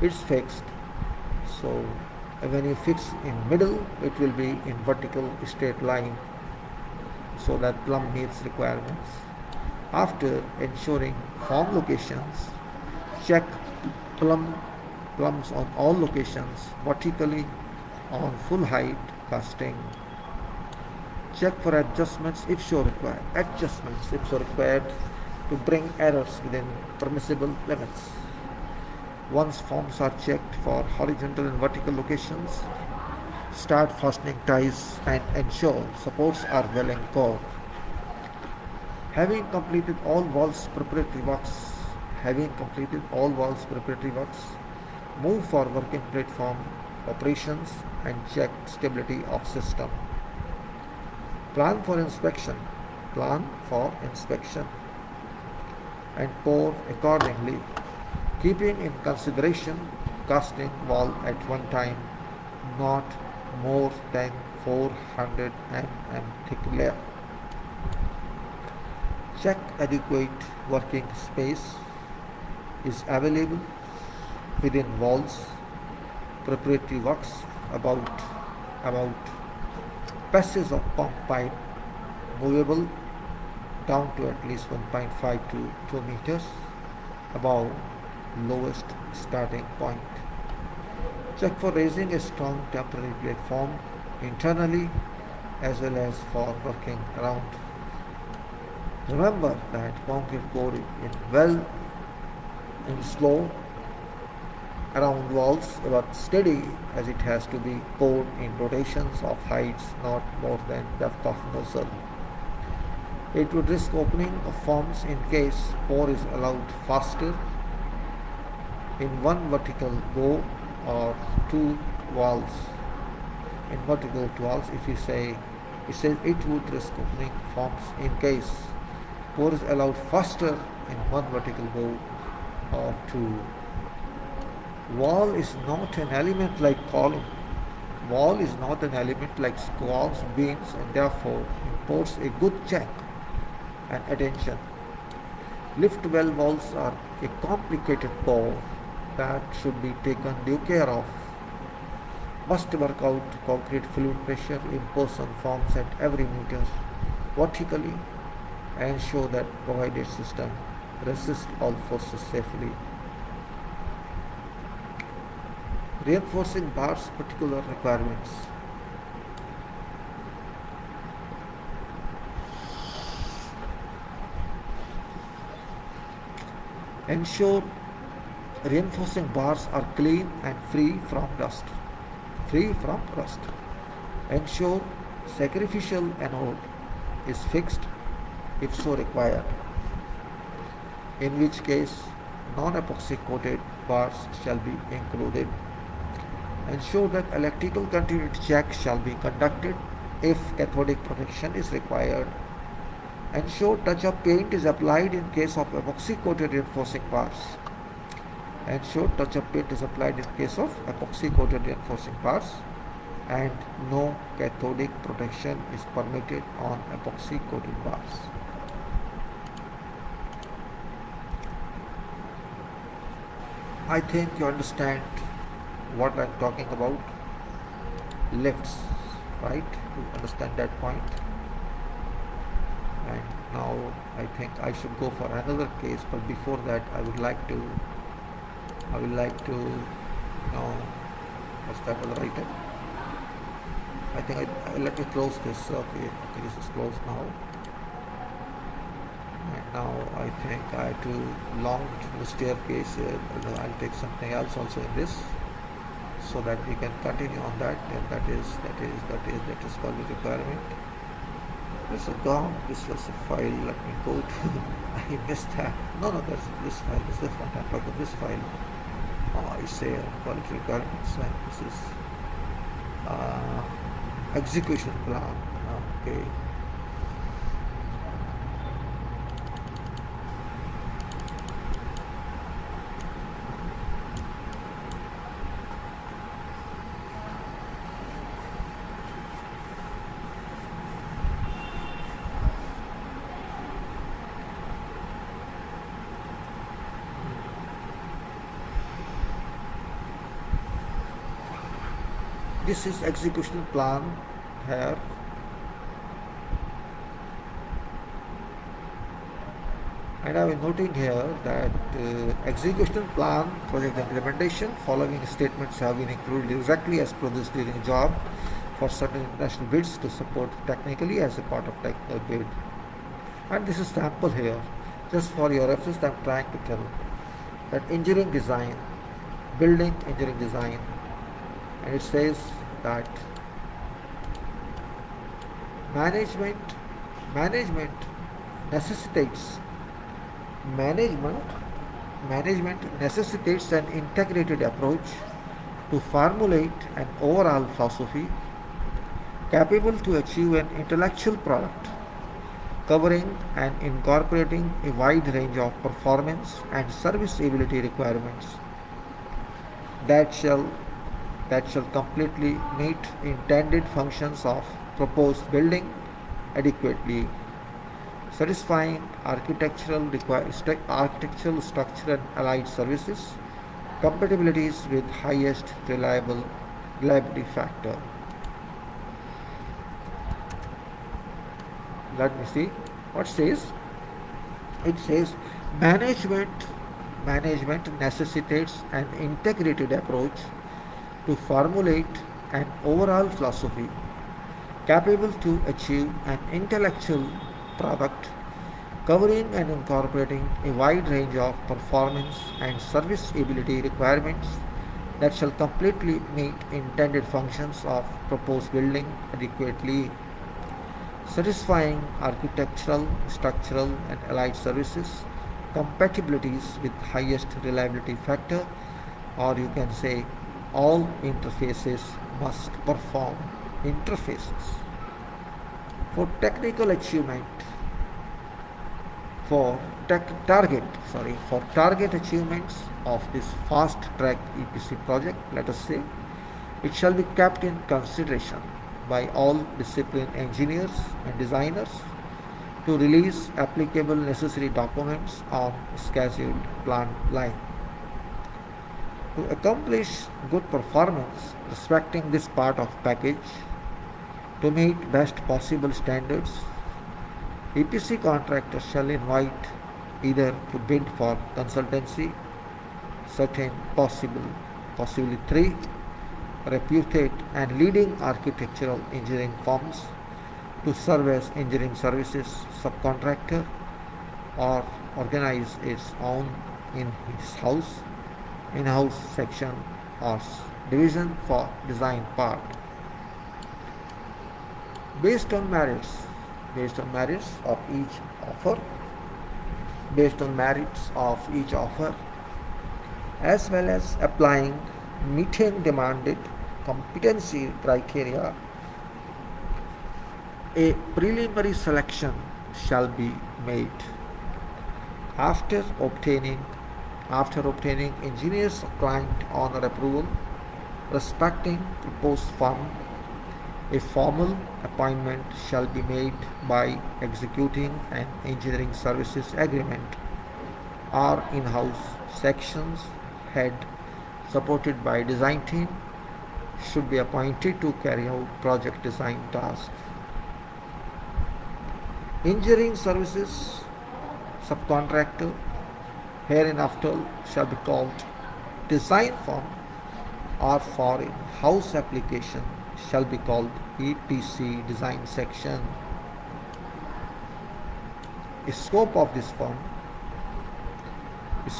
it's fixed. So when you fix in middle, it will be in vertical straight line, so that plumb meets requirements. After ensuring form locations, check plums on all locations vertically on full height casting. Check for adjustments if so required to bring errors within permissible limits. Once forms are checked for horizontal and vertical locations, start fastening ties and ensure supports are well anchored. Having completed all walls preparatory works, move for working platform operations and check stability of system. Plan for inspection and pour accordingly, keeping in consideration casting wall at one time, not more than 400 mm thick layer. Check adequate working space is available within walls. Preparatory works about passage of pump pipe movable down to at least 1.5 to 2 meters above lowest starting point. Check for raising a strong temporary platform internally as well as for working around. Remember that concrete poured in well and slow around walls but steady, as it has to be poured in rotations of heights not more than depth of nozzle. It would risk opening of forms in case pour is allowed faster in one vertical go or two walls. In vertical two walls, if you say it says it would risk opening forms in case pour is allowed faster in one vertical go or two. Wall is not an element like column. Wall is not an element like squares, beams, and therefore imports a good check and attention. Lift well walls are a complicated pour that should be taken due care of. Must work out concrete fluid pressure in person forms at every meter vertically and ensure that provided system resists all forces safely. Reinforcing bars particular requirements. Ensure reinforcing bars are clean and free from rust. Ensure sacrificial anode is fixed if so required, in which case non-epoxy coated bars shall be included. Ensure that electrical continuity check shall be conducted if cathodic protection is required. Ensure touch-up paint is applied in case of epoxy coated reinforcing bars. Ensure touch-up paint is applied in case of epoxy coated reinforcing bars, and no cathodic protection is permitted on epoxy coated bars. I think you understand what I'm talking about. Lifts, right? You understand that point. And now I think I should go for another case, but before that I would like to what's that other item? I think let me close this. Okay, this is closed now. And now I think I have to long the staircase. I'll take something else also in this, so that we can continue on that. And that is called the requirement. This is gone. This was a file. Let me go to. I missed that. No, there's this file. This is the front end of this file. I say quality requirements, and this is execution plan. Okay. This is execution plan here. And I am noting here that execution plan project implementation following statements have been included exactly as per this during job for certain international bids to support technically as a part of technical bid. And this is sample here, just for your reference. I am trying to tell that engineering design, building engineering design, and it says that management necessitates an integrated approach to formulate an overall philosophy capable to achieve an intellectual product covering and incorporating a wide range of performance and serviceability requirements that shall that shall completely meet intended functions of proposed building adequately, satisfying architectural structure and allied services, compatibilities with highest reliability factor. Let me see what says. It says management management necessitates an integrated approach to formulate an overall philosophy capable to achieve an intellectual product covering and incorporating a wide range of performance and serviceability requirements that shall completely meet intended functions of proposed building adequately, satisfying architectural, structural, and allied services, compatibilities with highest reliability factor, or you can say all interfaces must perform interfaces. For technical achievement, for target achievements of this fast track EPC project, let us say, it shall be kept in consideration by all disciplined engineers and designers to release applicable necessary documents on scheduled plan line. To accomplish good performance respecting this part of package, to meet best possible standards, EPC contractors shall invite either to bid for consultancy certain possibly 3 reputed and leading architectural engineering firms to serve as engineering services subcontractor or organize its own in-house section or division for design part. Based on merits of each offer, as well as applying meeting demanded competency criteria, a preliminary selection shall be made. After obtaining engineer's client honor approval respecting proposed firm, a formal appointment shall be made by executing an engineering services agreement or in-house sections head supported by design team should be appointed to carry out project design tasks. Engineering services subcontractor hereinafter shall be called design firm, or for in-house application shall be called EPC design section. The scope of this firm is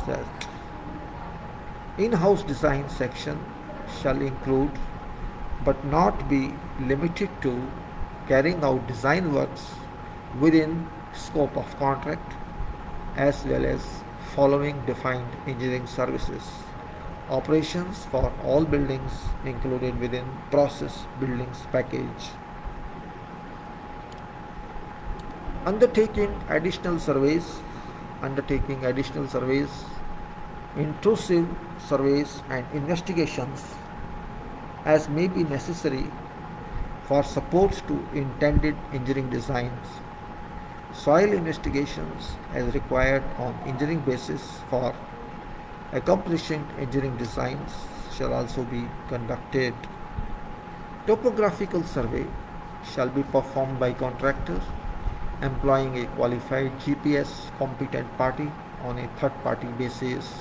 that in-house design section shall include but not be limited to carrying out design works within scope of contract, as well as following defined engineering services operations for all buildings included within process buildings package. Undertaking additional surveys, intrusive surveys and investigations as may be necessary for support to intended engineering designs. Soil investigations as required on engineering basis for accomplishing engineering designs shall also be conducted. Topographical survey shall be performed by contractor employing a qualified GPS competent party on a third party basis.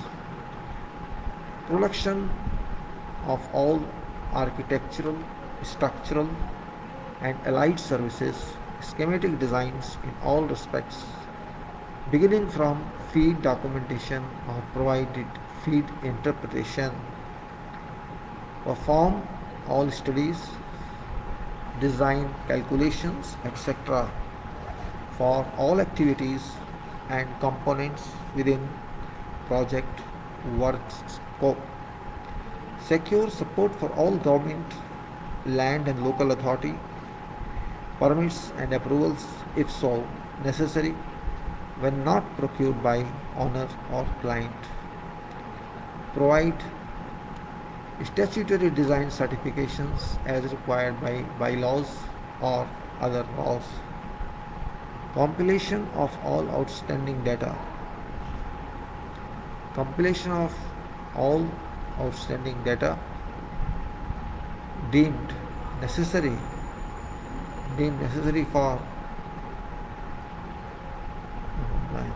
Production of all architectural, structural and allied services schematic designs in all respects, beginning from feed documentation or provided feed interpretation. Perform all studies, design calculations, etc. for all activities and components within project works scope. Secure support for all government, land and local authority permits and approvals if so necessary when not procured by owner or client. Provide statutory design certifications as required by bylaws or other laws, compilation of all outstanding data, compilation of all outstanding data deemed necessary for compliance.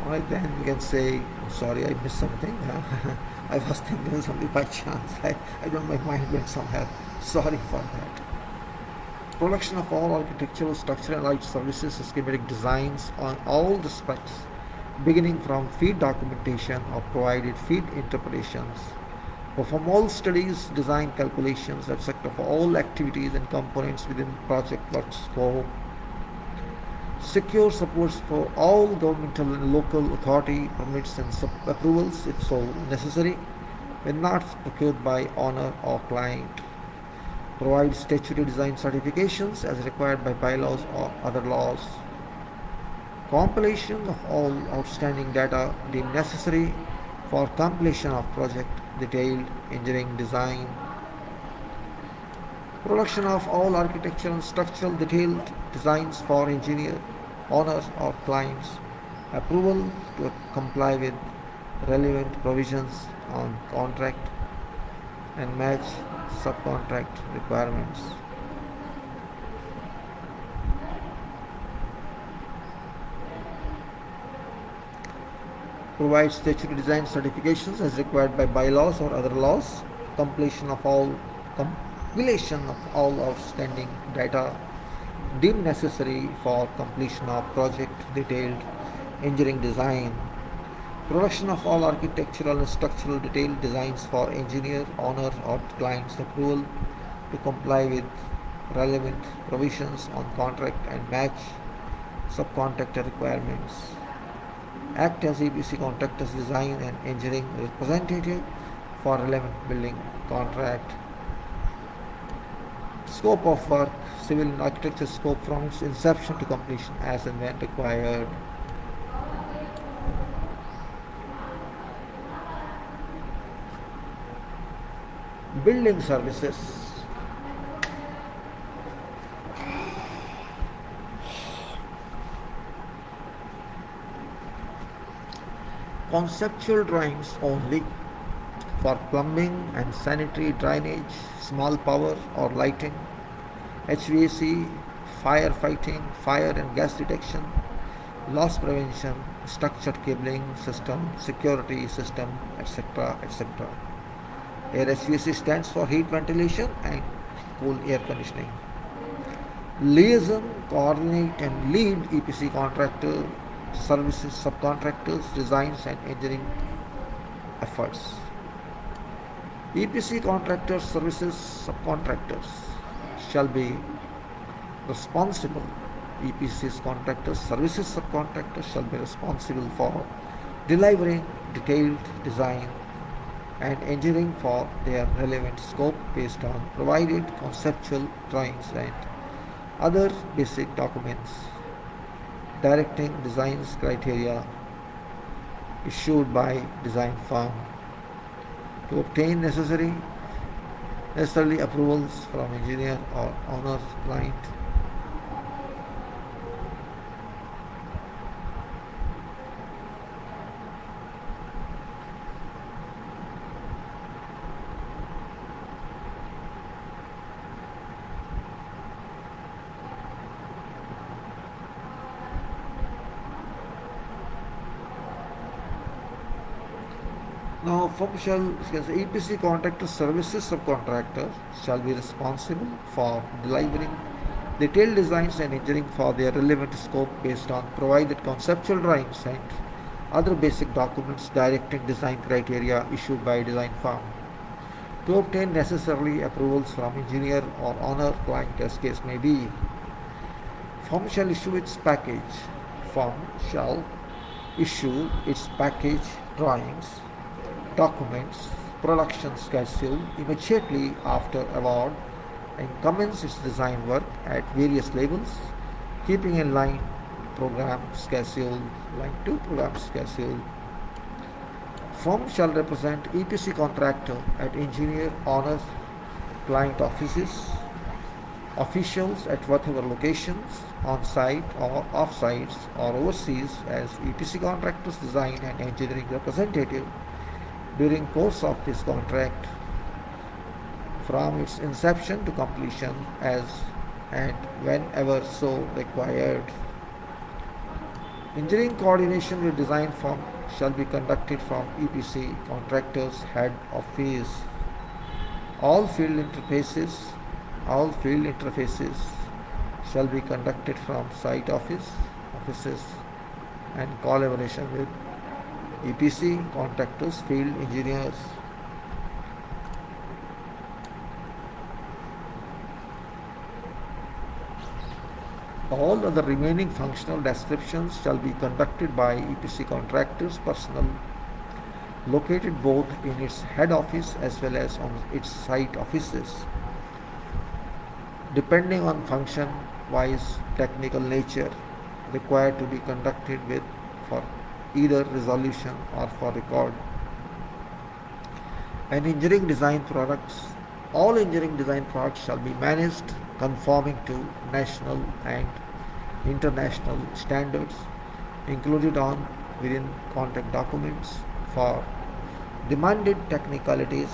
Alright, then we can say, sorry, I missed something. I was thinking something by chance. I don't know, my mind went somewhere. Sorry for that. Production of all architectural, structural, and light services, schematic designs on all the specs, beginning from feed documentation or provided feed interpretations. Perform all studies, design calculations, etc. for all activities and components within project work scope. Secure supports for all governmental and local authority permits and approvals if so necessary, when not procured by owner or client. Provide statutory design certifications as required by bylaws or other laws. Compilation of all outstanding data deemed necessary for completion of project, detailed engineering design. Production of all architectural and structural detailed designs for engineer, owners or clients. Approval to comply with relevant provisions on contract and match subcontract requirements. Provide statutory design certifications as required by bylaws or other laws. Compilation of all outstanding data deemed necessary for completion of project, detailed engineering design. Production of all architectural and structural detailed designs for engineer, owner or client's approval to comply with relevant provisions on contract and match subcontractor requirements. Act as EPC contractor's design and engineering representative for relevant building contract. Scope of work, civil and architecture scope from its inception to completion as and when required. Building services. Conceptual drawings only for plumbing and sanitary drainage, small power or lighting, HVAC, firefighting, fire and gas detection, loss prevention, structured cabling system, security system, etc. etc. Here HVAC stands for heat ventilation and cool air conditioning. Liaison, coordinate and lead EPC contractor services, subcontractors, designs and engineering efforts. EPC contractors, services, subcontractors shall be responsible. EPC's contractors, services, subcontractors shall be responsible for delivering detailed design and engineering for their relevant scope based on provided conceptual drawings and other basic documents, directing designs criteria issued by design firm to obtain necessarily approvals from engineer or owner client. Now, EPC contractor services subcontractor shall be responsible for delivering detailed designs and engineering for their relevant scope based on provided conceptual drawings and other basic documents directing design criteria issued by design firm. To obtain necessarily approvals from engineer or owner client as case may be, firm shall issue its package drawings, documents, production schedule immediately after award and commence its design work at various levels, keeping in line program schedule, line 2 program schedule. Firm shall represent EPC contractor at engineer, owner, client offices, officials at whatever locations, on-site or off-sites or overseas as EPC contractor's design and engineering representative during course of this contract from its inception to completion as and whenever so required. Engineering coordination with design firm shall be conducted from EPC contractor's head office. All field interfaces shall be conducted from site offices and collaboration with EPC contractors, field engineers. All other remaining functional descriptions shall be conducted by EPC contractors' personnel located both in its head office as well as on its site offices, depending on function-wise technical nature required to be conducted with for either resolution or for record. And all engineering design products shall be managed conforming to national and international standards included on within contract documents for demanded technicalities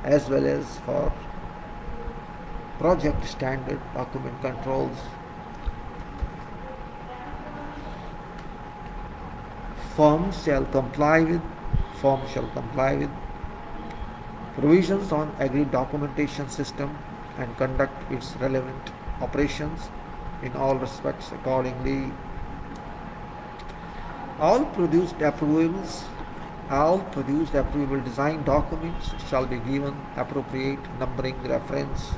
as well as for project standard document controls. Firm shall comply with provisions on agreed documentation system and conduct its relevant operations in all respects accordingly. All produced approvable design documents shall be given appropriate numbering reference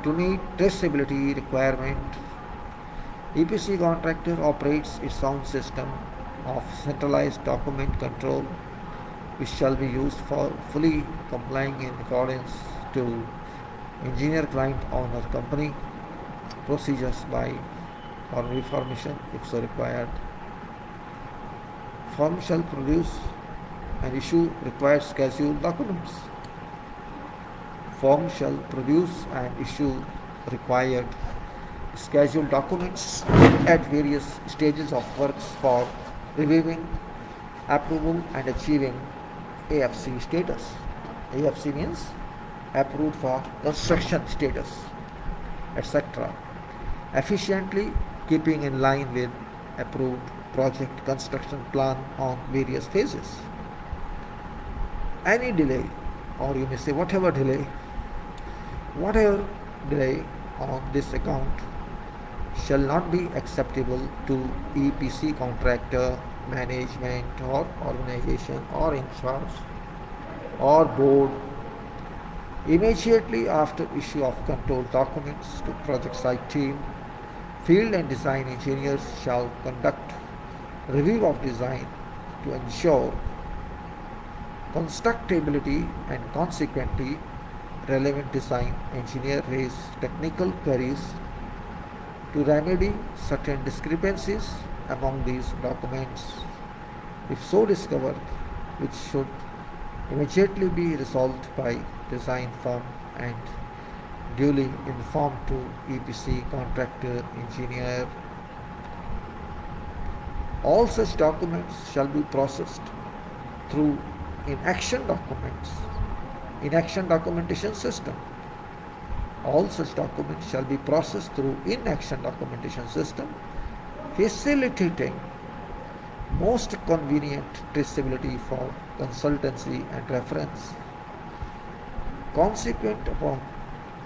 to meet traceability requirement. EPC contractor operates its own system of centralized document control, which shall be used for fully complying in accordance to engineer client owner company procedures by or reformation if so required. Firm shall produce and issue required scheduled documents. Firm shall produce and issue required scheduled documents at various stages of works for reviewing, approval and achieving AFC status. AFC means approved for construction status, etc. Efficiently keeping in line with approved project construction plan on various phases. Any delay, or you may say whatever delay on this account shall not be acceptable to EPC contractor, management or organization or in charge or board. Immediately after issue of control documents to project site team, field and design engineers shall conduct review of design to ensure constructability and consequently relevant design engineer raise technical queries to remedy certain discrepancies among these documents, if so discovered, which should immediately be resolved by design firm and duly informed to EPC contractor engineer. All such documents shall be processed through in-action documentation system. All such documents shall be processed through in-action documentation system, facilitating most convenient traceability for consultancy and reference. Consequent upon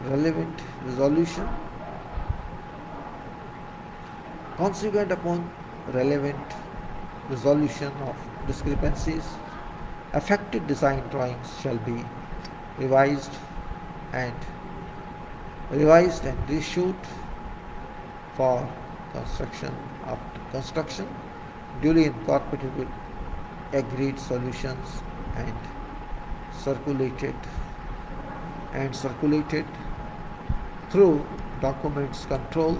relevant resolution of discrepancies, affected design drawings shall be revised and reissued for construction duly incorporated agreed solutions and circulated through documents control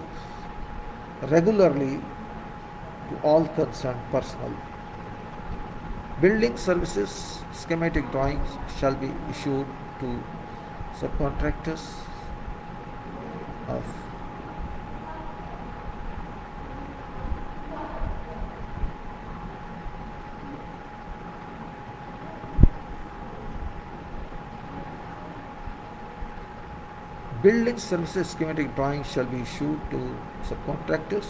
regularly to all concerned personnel. Building services schematic drawings shall be issued to subcontractors of building services schematic drawings shall be issued to subcontractors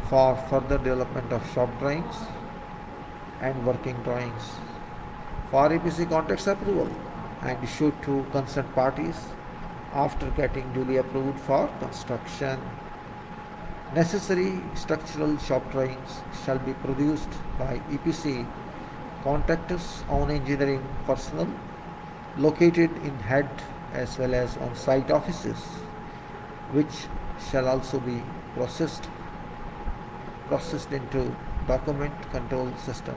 for further development of shop drawings and working drawings for EPC contracts approval and issued to concerned parties after getting duly approved for construction. Necessary structural shop drawings shall be produced by EPC contractors' own engineering personnel located in head as well as on site offices, which shall also be processed into document control system.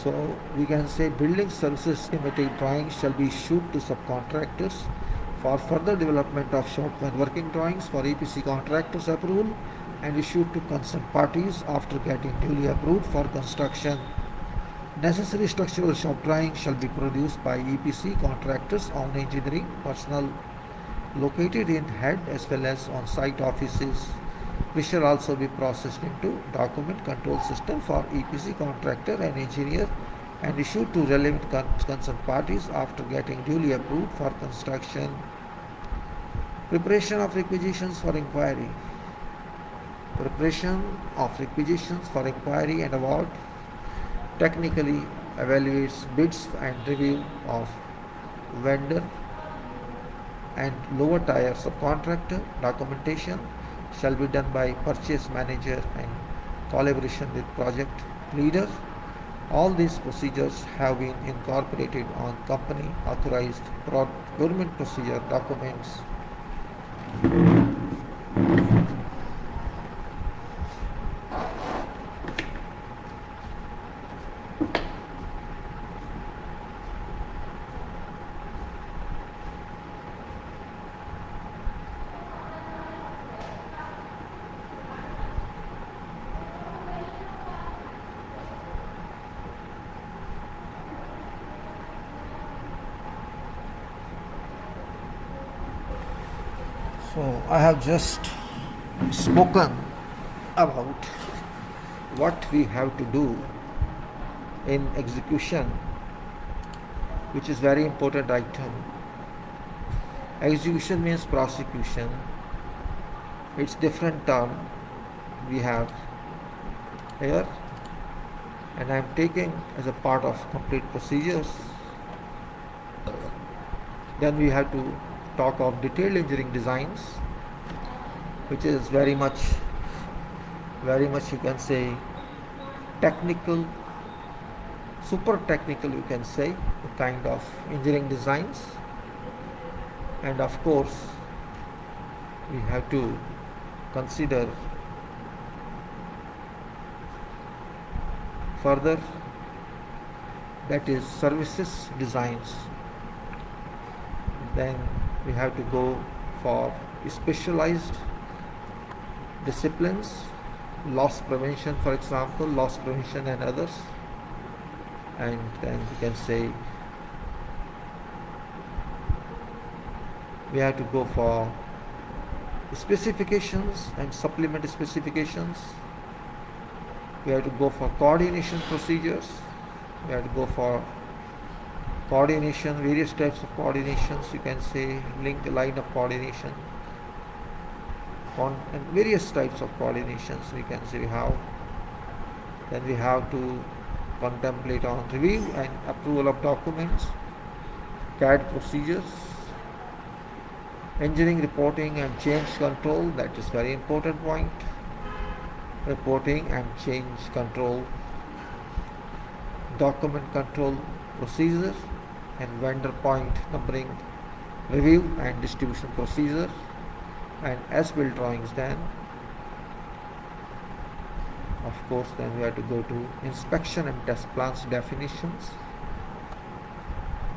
So we can say building services schematic drawings shall be issued to subcontractors for further development of shop and working drawings for EPC contractors approval and issued to concerned parties after getting duly approved for construction. Necessary structural shop drawings shall be produced by EPC contractors own engineering personnel located in head as well as on site offices, which shall also be processed into document control system for EPC contractor and engineer and issued to relevant concerned parties after getting duly approved for construction. Preparation of requisitions for inquiry. Preparation of requisitions for inquiry and award technically evaluates bids and review of vendor and lower tier subcontractor documentation shall be done by purchase manager and collaboration with project leader. All these procedures have been incorporated on company authorized procurement procedure documents. So I have just spoken about what we have to do in execution, which is very important item. Execution means prosecution. It's different term we have here, and I am taking as a part of complete procedures. Then we have to talk of detailed engineering designs, which is very much you can say technical, super technical you can say, the kind of engineering designs. And of course we have to consider further, that is services designs. Then we have to go for specialized disciplines, loss prevention, for example, loss prevention and others. And then we can say we have to go for specifications and supplement specifications. We have to go for coordination procedures. We have to go for coordination, various types of coordinations, you can say link line of coordination, and various types of coordinations we can say we have. Then we have to contemplate on review and approval of documents. CAD procedures, engineering reporting and change control, that is very important point. Reporting and change control, document control procedures, and vendor point numbering, review and distribution procedure, and as-built drawings. Then of course then we have to go to inspection and test plans definitions.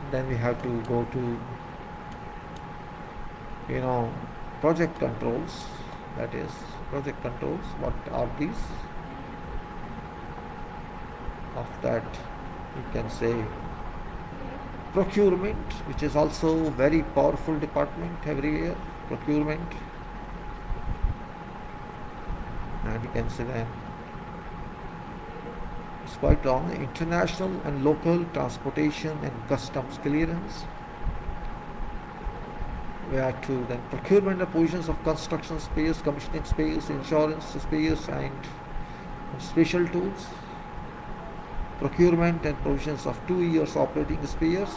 Then we have to go to project controls, that is project controls. What are these? Of that you can say procurement, which is also very powerful department every year, procurement. And you can say then it's quite long, international and local transportation and customs clearance. We have to then procurement of positions of construction space, commissioning space, insurance space, and special tools. Procurement and provisions of 2 years operating spares.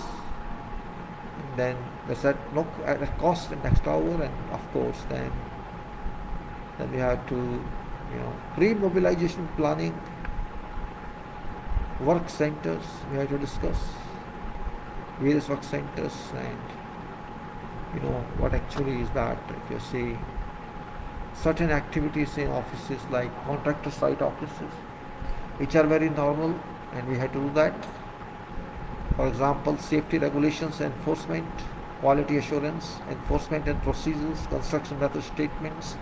And then there's that no cost and extra hour, and of course then we have to pre-mobilization planning, work centers. We have to discuss various work centers and what actually is that. If you see certain activities in offices like contractor site offices, which are very normal, and we have to do that. For example, safety regulations enforcement, quality assurance enforcement and procedures, construction method statements,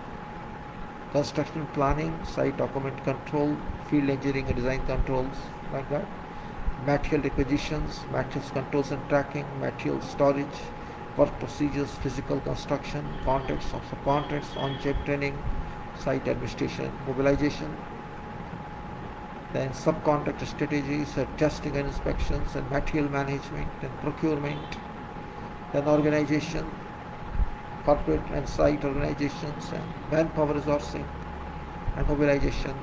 construction planning, site document control, field engineering and design controls, like that. Material requisitions, materials controls and tracking, material storage, work procedures, physical construction, contracts of subcontracts, on-job training, site administration, mobilization. Then subcontractor strategies, testing and inspections, and material management and procurement. Then organization, corporate and site organizations, and manpower resourcing and mobilization.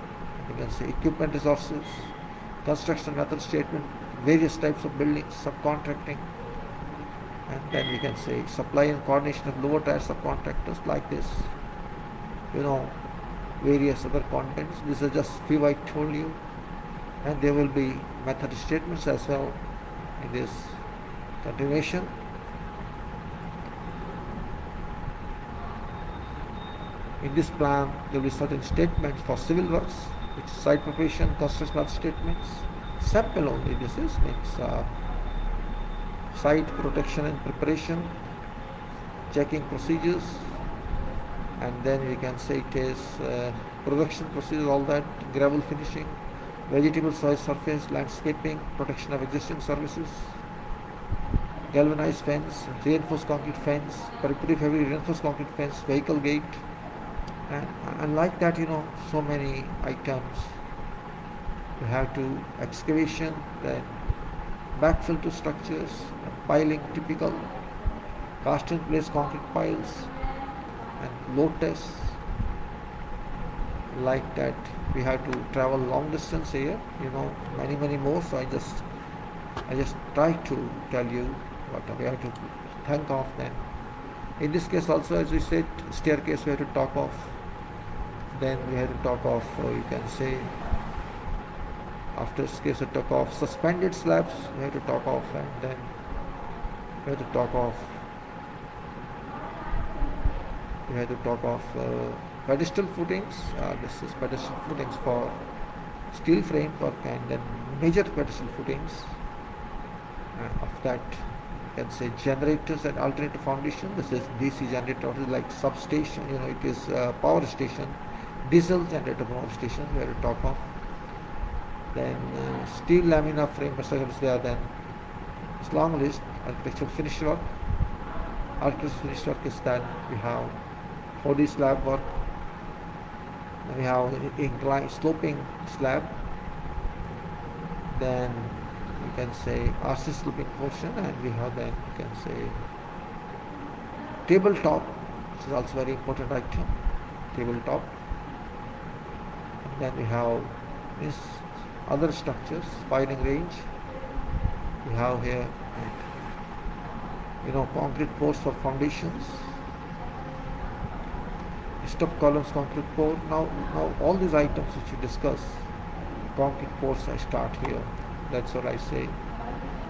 You can say equipment resources, construction method statement, various types of buildings, subcontracting. And then we can say supply and coordination of lower tier subcontractors, like this. Various other contents. This is just few I told you. And there will be method statements as well in this continuation. In this plan, there will be certain statements for civil works, which is site preparation, construction method statements. Sample only. This is site protection and preparation, checking procedures, and then we can say it is production procedures, all that, gravel finishing, vegetable soil surface, landscaping, protection of existing services, galvanized fence, reinforced concrete fence, periphery heavy reinforced concrete fence, vehicle gate, and like that, so many items. We have to excavation, then backfill to structures, piling typical, cast in place concrete piles, and load tests, like that. We have to travel long distance here, many more. So I just try to tell you what we have to think of. Then in this case also, as we said, staircase we have to talk of. Then we have to talk of, you can say, after staircase we talk of suspended slabs, we have to talk of, and then we have to talk of pedestal footings. This is pedestal footings for steel framework, and then major pedestal footings. Of that, you can say generators and alternative foundation. This is DC generator, like substation. It is power station, diesel generator power station. We have to talk of. Then steel lamina frame structures there. Then it's long list. Architectural finish work. Architectural finish work is that we have 4D slab work. Then we have inclined sloping slab. Then you can say RC sloping portion, and we have then you can say tabletop, which is also very important item. Tabletop. And then we have this other structures, firing range. We have here concrete pours for foundations, step columns, concrete pour. Now all these items which you discuss, concrete pours, I start here. That's what I say.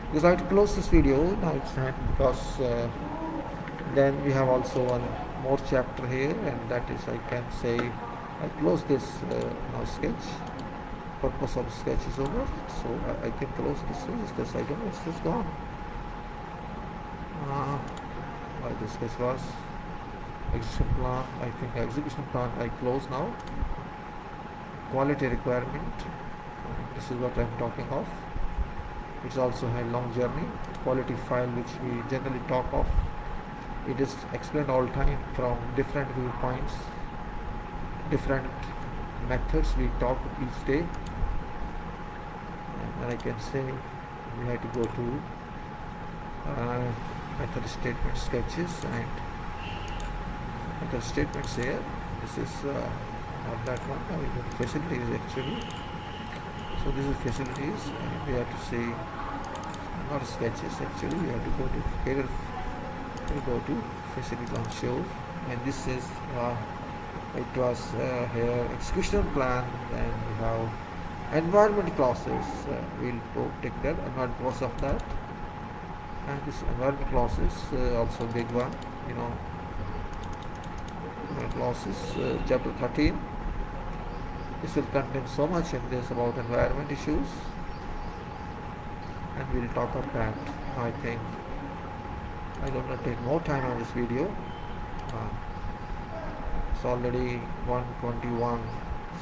Because I have to close this video now. It's time, because then we have also one more chapter here, and that is, I can say, I close this now sketch. Purpose of the sketch is over, so I can close this. Is this? I don't know. It's just gone. Why this sketch was execution plan. I think execution plan I close now. Quality requirement. This is what I'm talking of. It's also a long journey. Quality file, which we generally talk of. It is explained all time from different viewpoints, different methods we talk each day. And I can say we have to go to method statement sketches and method statements here. This is not that one. I mean, facilities actually. So this is facilities, and we have to say not sketches actually. We have to go to here. We go to facility on show, and this is it was here execution plan. Then we have environment clauses. We'll take that environment clause of that, and this environment clauses also big one. Clauses chapter 13. This will contain so much in this about environment issues, and we'll talk about that. I think I don't want to take more time on this video. It's already 1:21,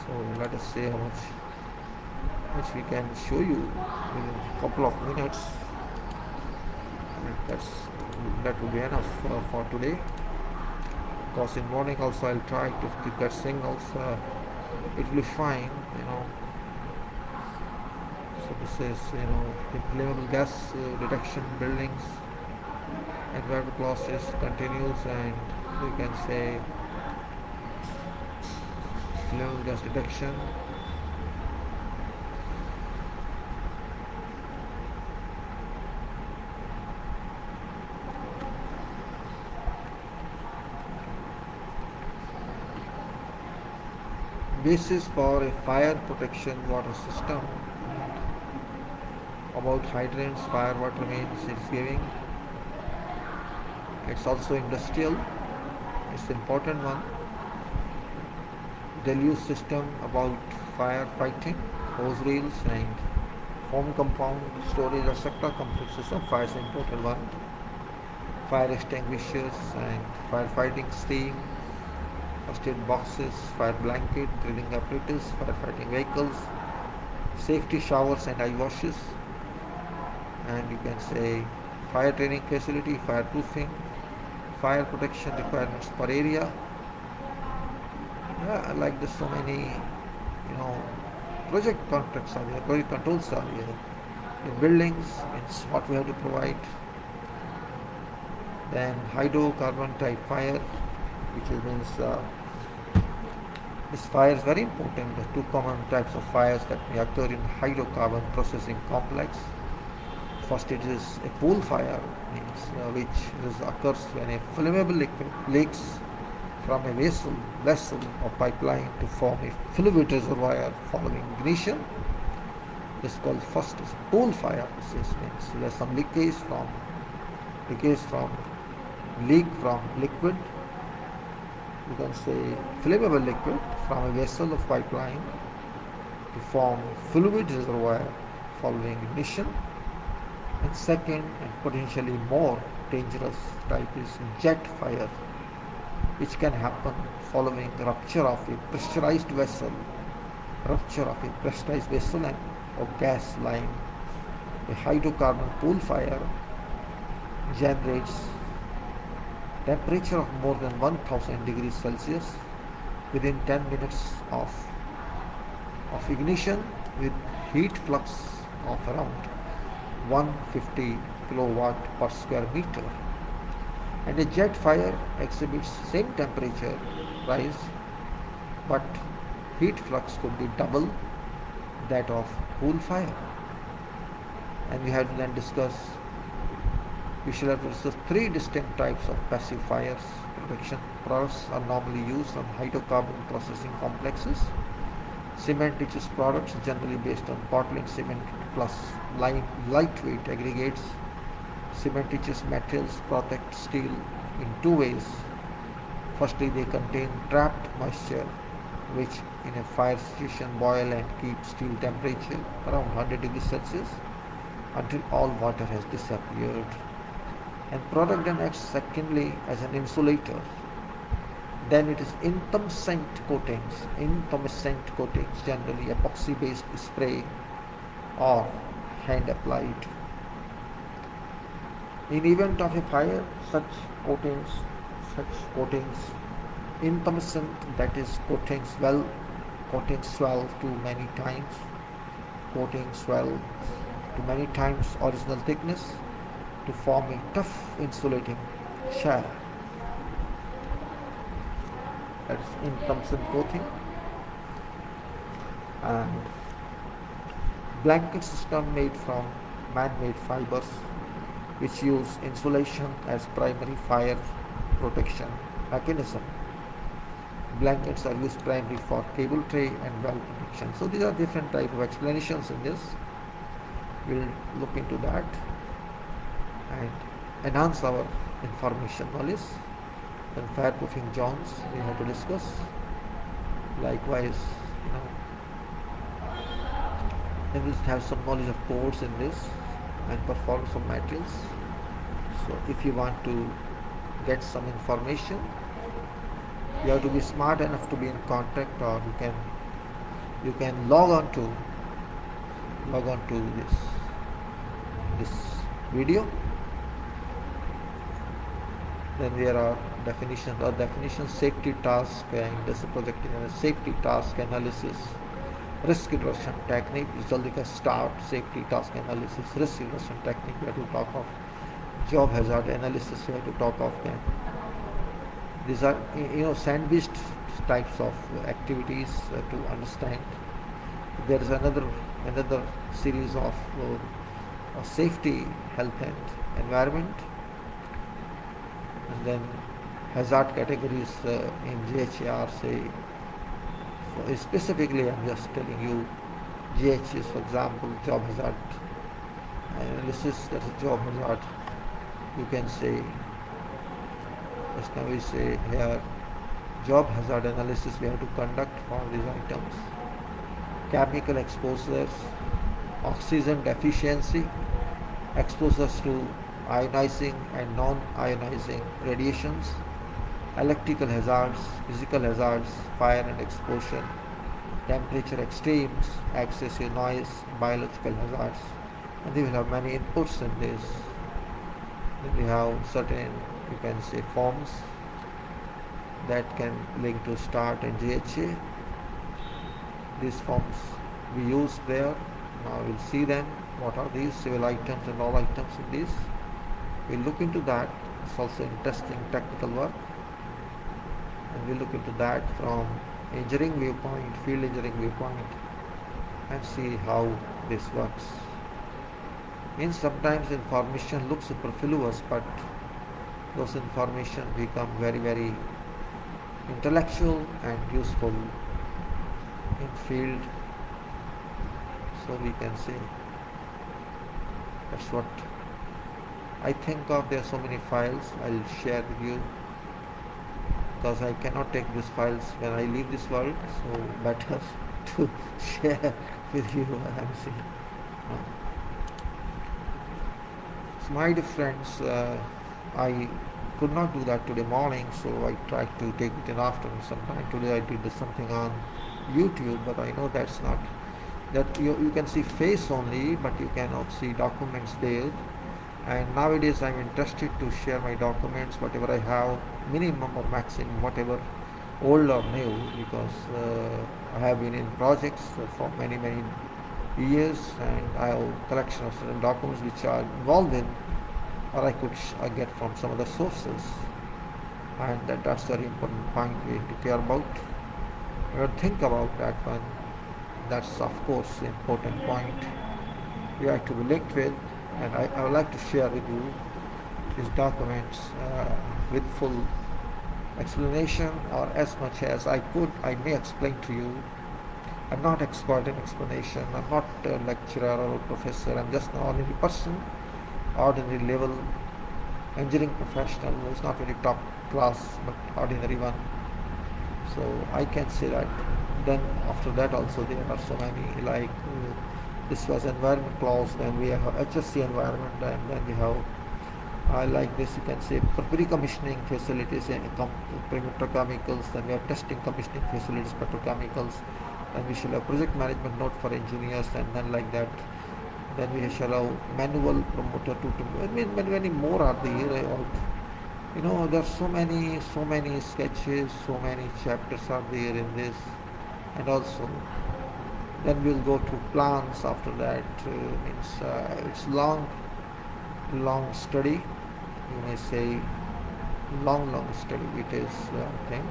so let us see how much we can show you in a couple of minutes. That will be enough for today. Because in morning also I'll try to get signals. It will be fine. So this is flammable gas detection buildings. Environment clauses continues, and we can say flammable gas detection. Basis for a fire protection water system. About hydrants, fire water mains, it's giving. It's also industrial. It's an important one. Deluge system about fire fighting, hose reels and foam compound, storage etc. complete system. Fire is an important one. Fire extinguishers and firefighting steam, first aid boxes, fire blanket, drilling apparatus, firefighting vehicles, safety showers and eye washes, and you can say fire training facility, fireproofing, fire protection requirements per area. Yeah, like this, so many project contracts are there, project controls are here. In buildings, it's what we have to provide. Then hydrocarbon type fire, which means this fire is very important. The two common types of fires that may occur in hydrocarbon processing complex. First, it is a pool fire, means which occurs when a flammable liquid leaks from a vessel or pipeline to form a fluid reservoir following ignition. This is called first is pool fire. This means there is some leak from liquid, you can say flammable liquid from a vessel of pipeline to form fluid reservoir following ignition. And second, and potentially more dangerous type, is jet fire, which can happen following rupture of a pressurized vessel and or gas line. A hydrocarbon pool fire generates temperature of more than 1000 degrees Celsius within 10 minutes of ignition, with heat flux of around 150 kilowatt per square meter. And a jet fire exhibits same temperature rise, but heat flux could be double that of pool fire. And we have to then discuss We shall have to discuss three distinct types of passive fire protection products are normally used on hydrocarbon processing complexes. Cementitious products generally based on Portland cement plus lightweight aggregates. Cementitious materials protect steel in two ways. Firstly, they contain trapped moisture, which in a fire situation boil and keep steel temperature around 100 degrees Celsius until all water has disappeared. And product then acts secondly as an insulator. Then it is intumescent coatings, generally epoxy based spray or hand applied. In event of a fire, coatings, intumescent, that is coatings swell to many times original thickness to form a tough insulating shell. That is intumescent coating. And blanket system made from man-made fibers which use insulation as primary fire protection mechanism. Blankets are used primarily for cable tray and valve protection. So these are different type of explanations in this. We'll look into that and enhance our information knowledge. Then fireproofing zones we have to discuss. Likewise, then we'll have some knowledge of codes in this and performance of materials. So if you want to get some information, you have to be smart enough to be in contact, or you can log on to this video. Then there are definitions, safety task and this project safety task analysis, risk reduction technique. जल्दी का start safety task analysis, risk reduction technique we have to talk of, job hazard analysis we have to talk of them. These are sandwiched types of activities to understand. There is another series of safety, health and environment, and then hazard categories in GHR. So specifically I'm just telling you GH is, for example, job hazard analysis. That's a job hazard. You can say, just now we say here, job hazard analysis we have to conduct for these items. Chemical exposures, oxygen deficiency, exposures to ionizing and non-ionizing radiations, electrical hazards, physical hazards, fire and explosion, temperature extremes, excessive noise, biological hazards. And we will have many inputs in this. Then we have certain, you can say, forms that can link to START and GHA. These forms we use there. Now we'll see them. What are these? Civil items and all items in this. We'll look into that. It's also interesting technical work. And we'll look into that from engineering viewpoint, field engineering viewpoint, and see how this works. Sometimes information looks superfluous, but those information become very, very intellectual and useful in field. So we can say that's what I think of. There are so many files I'll share with you, because I cannot take these files when I leave this world, so better to share with you what I'm saying. So my dear friends, I could not do that today morning, so I tried to take it in afternoon sometime. Today I did something on YouTube, but I know that's not, that you can see face only, but you cannot see documents there. And nowadays I'm interested to share my documents, whatever I have, minimum or maximum, whatever old or new, because I have been in projects for many years, and I have a collection of certain documents which are involved in, or I could get from some other sources, and that's a very important point we have to care about. We have to think about that one. That's of course an important point we have to be linked with, and I would like to share with you these documents with full explanation, or as much as I could, I may explain to you. I'm not expert in explanation. I'm not a lecturer or a professor. I'm just an ordinary person, ordinary level engineering professional who is not very top class but ordinary one. So I can say that. Then after that also there are so many, like this was environment clause, then we have HSC environment, and then we have like this you can say pre-commissioning facilities in petrochemicals, then we have testing commissioning facilities petrochemicals, then we shall have project management note for engineers, and then like that. Then we shall have manual promoter to I mean many more are there. There's so many sketches, so many chapters are there in this. And also then we'll go to plans after that. Means it's long study, you may say long study it is, I think.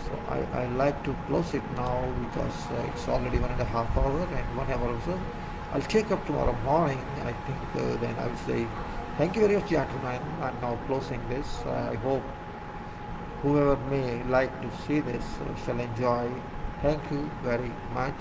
So I like to close it now because it's already 1.5 hour, and 1 hour also I'll take up tomorrow morning. I think then I will say thank you very much, gentlemen. I'm now closing this. I hope whoever may like to see this shall enjoy. Thank you very much.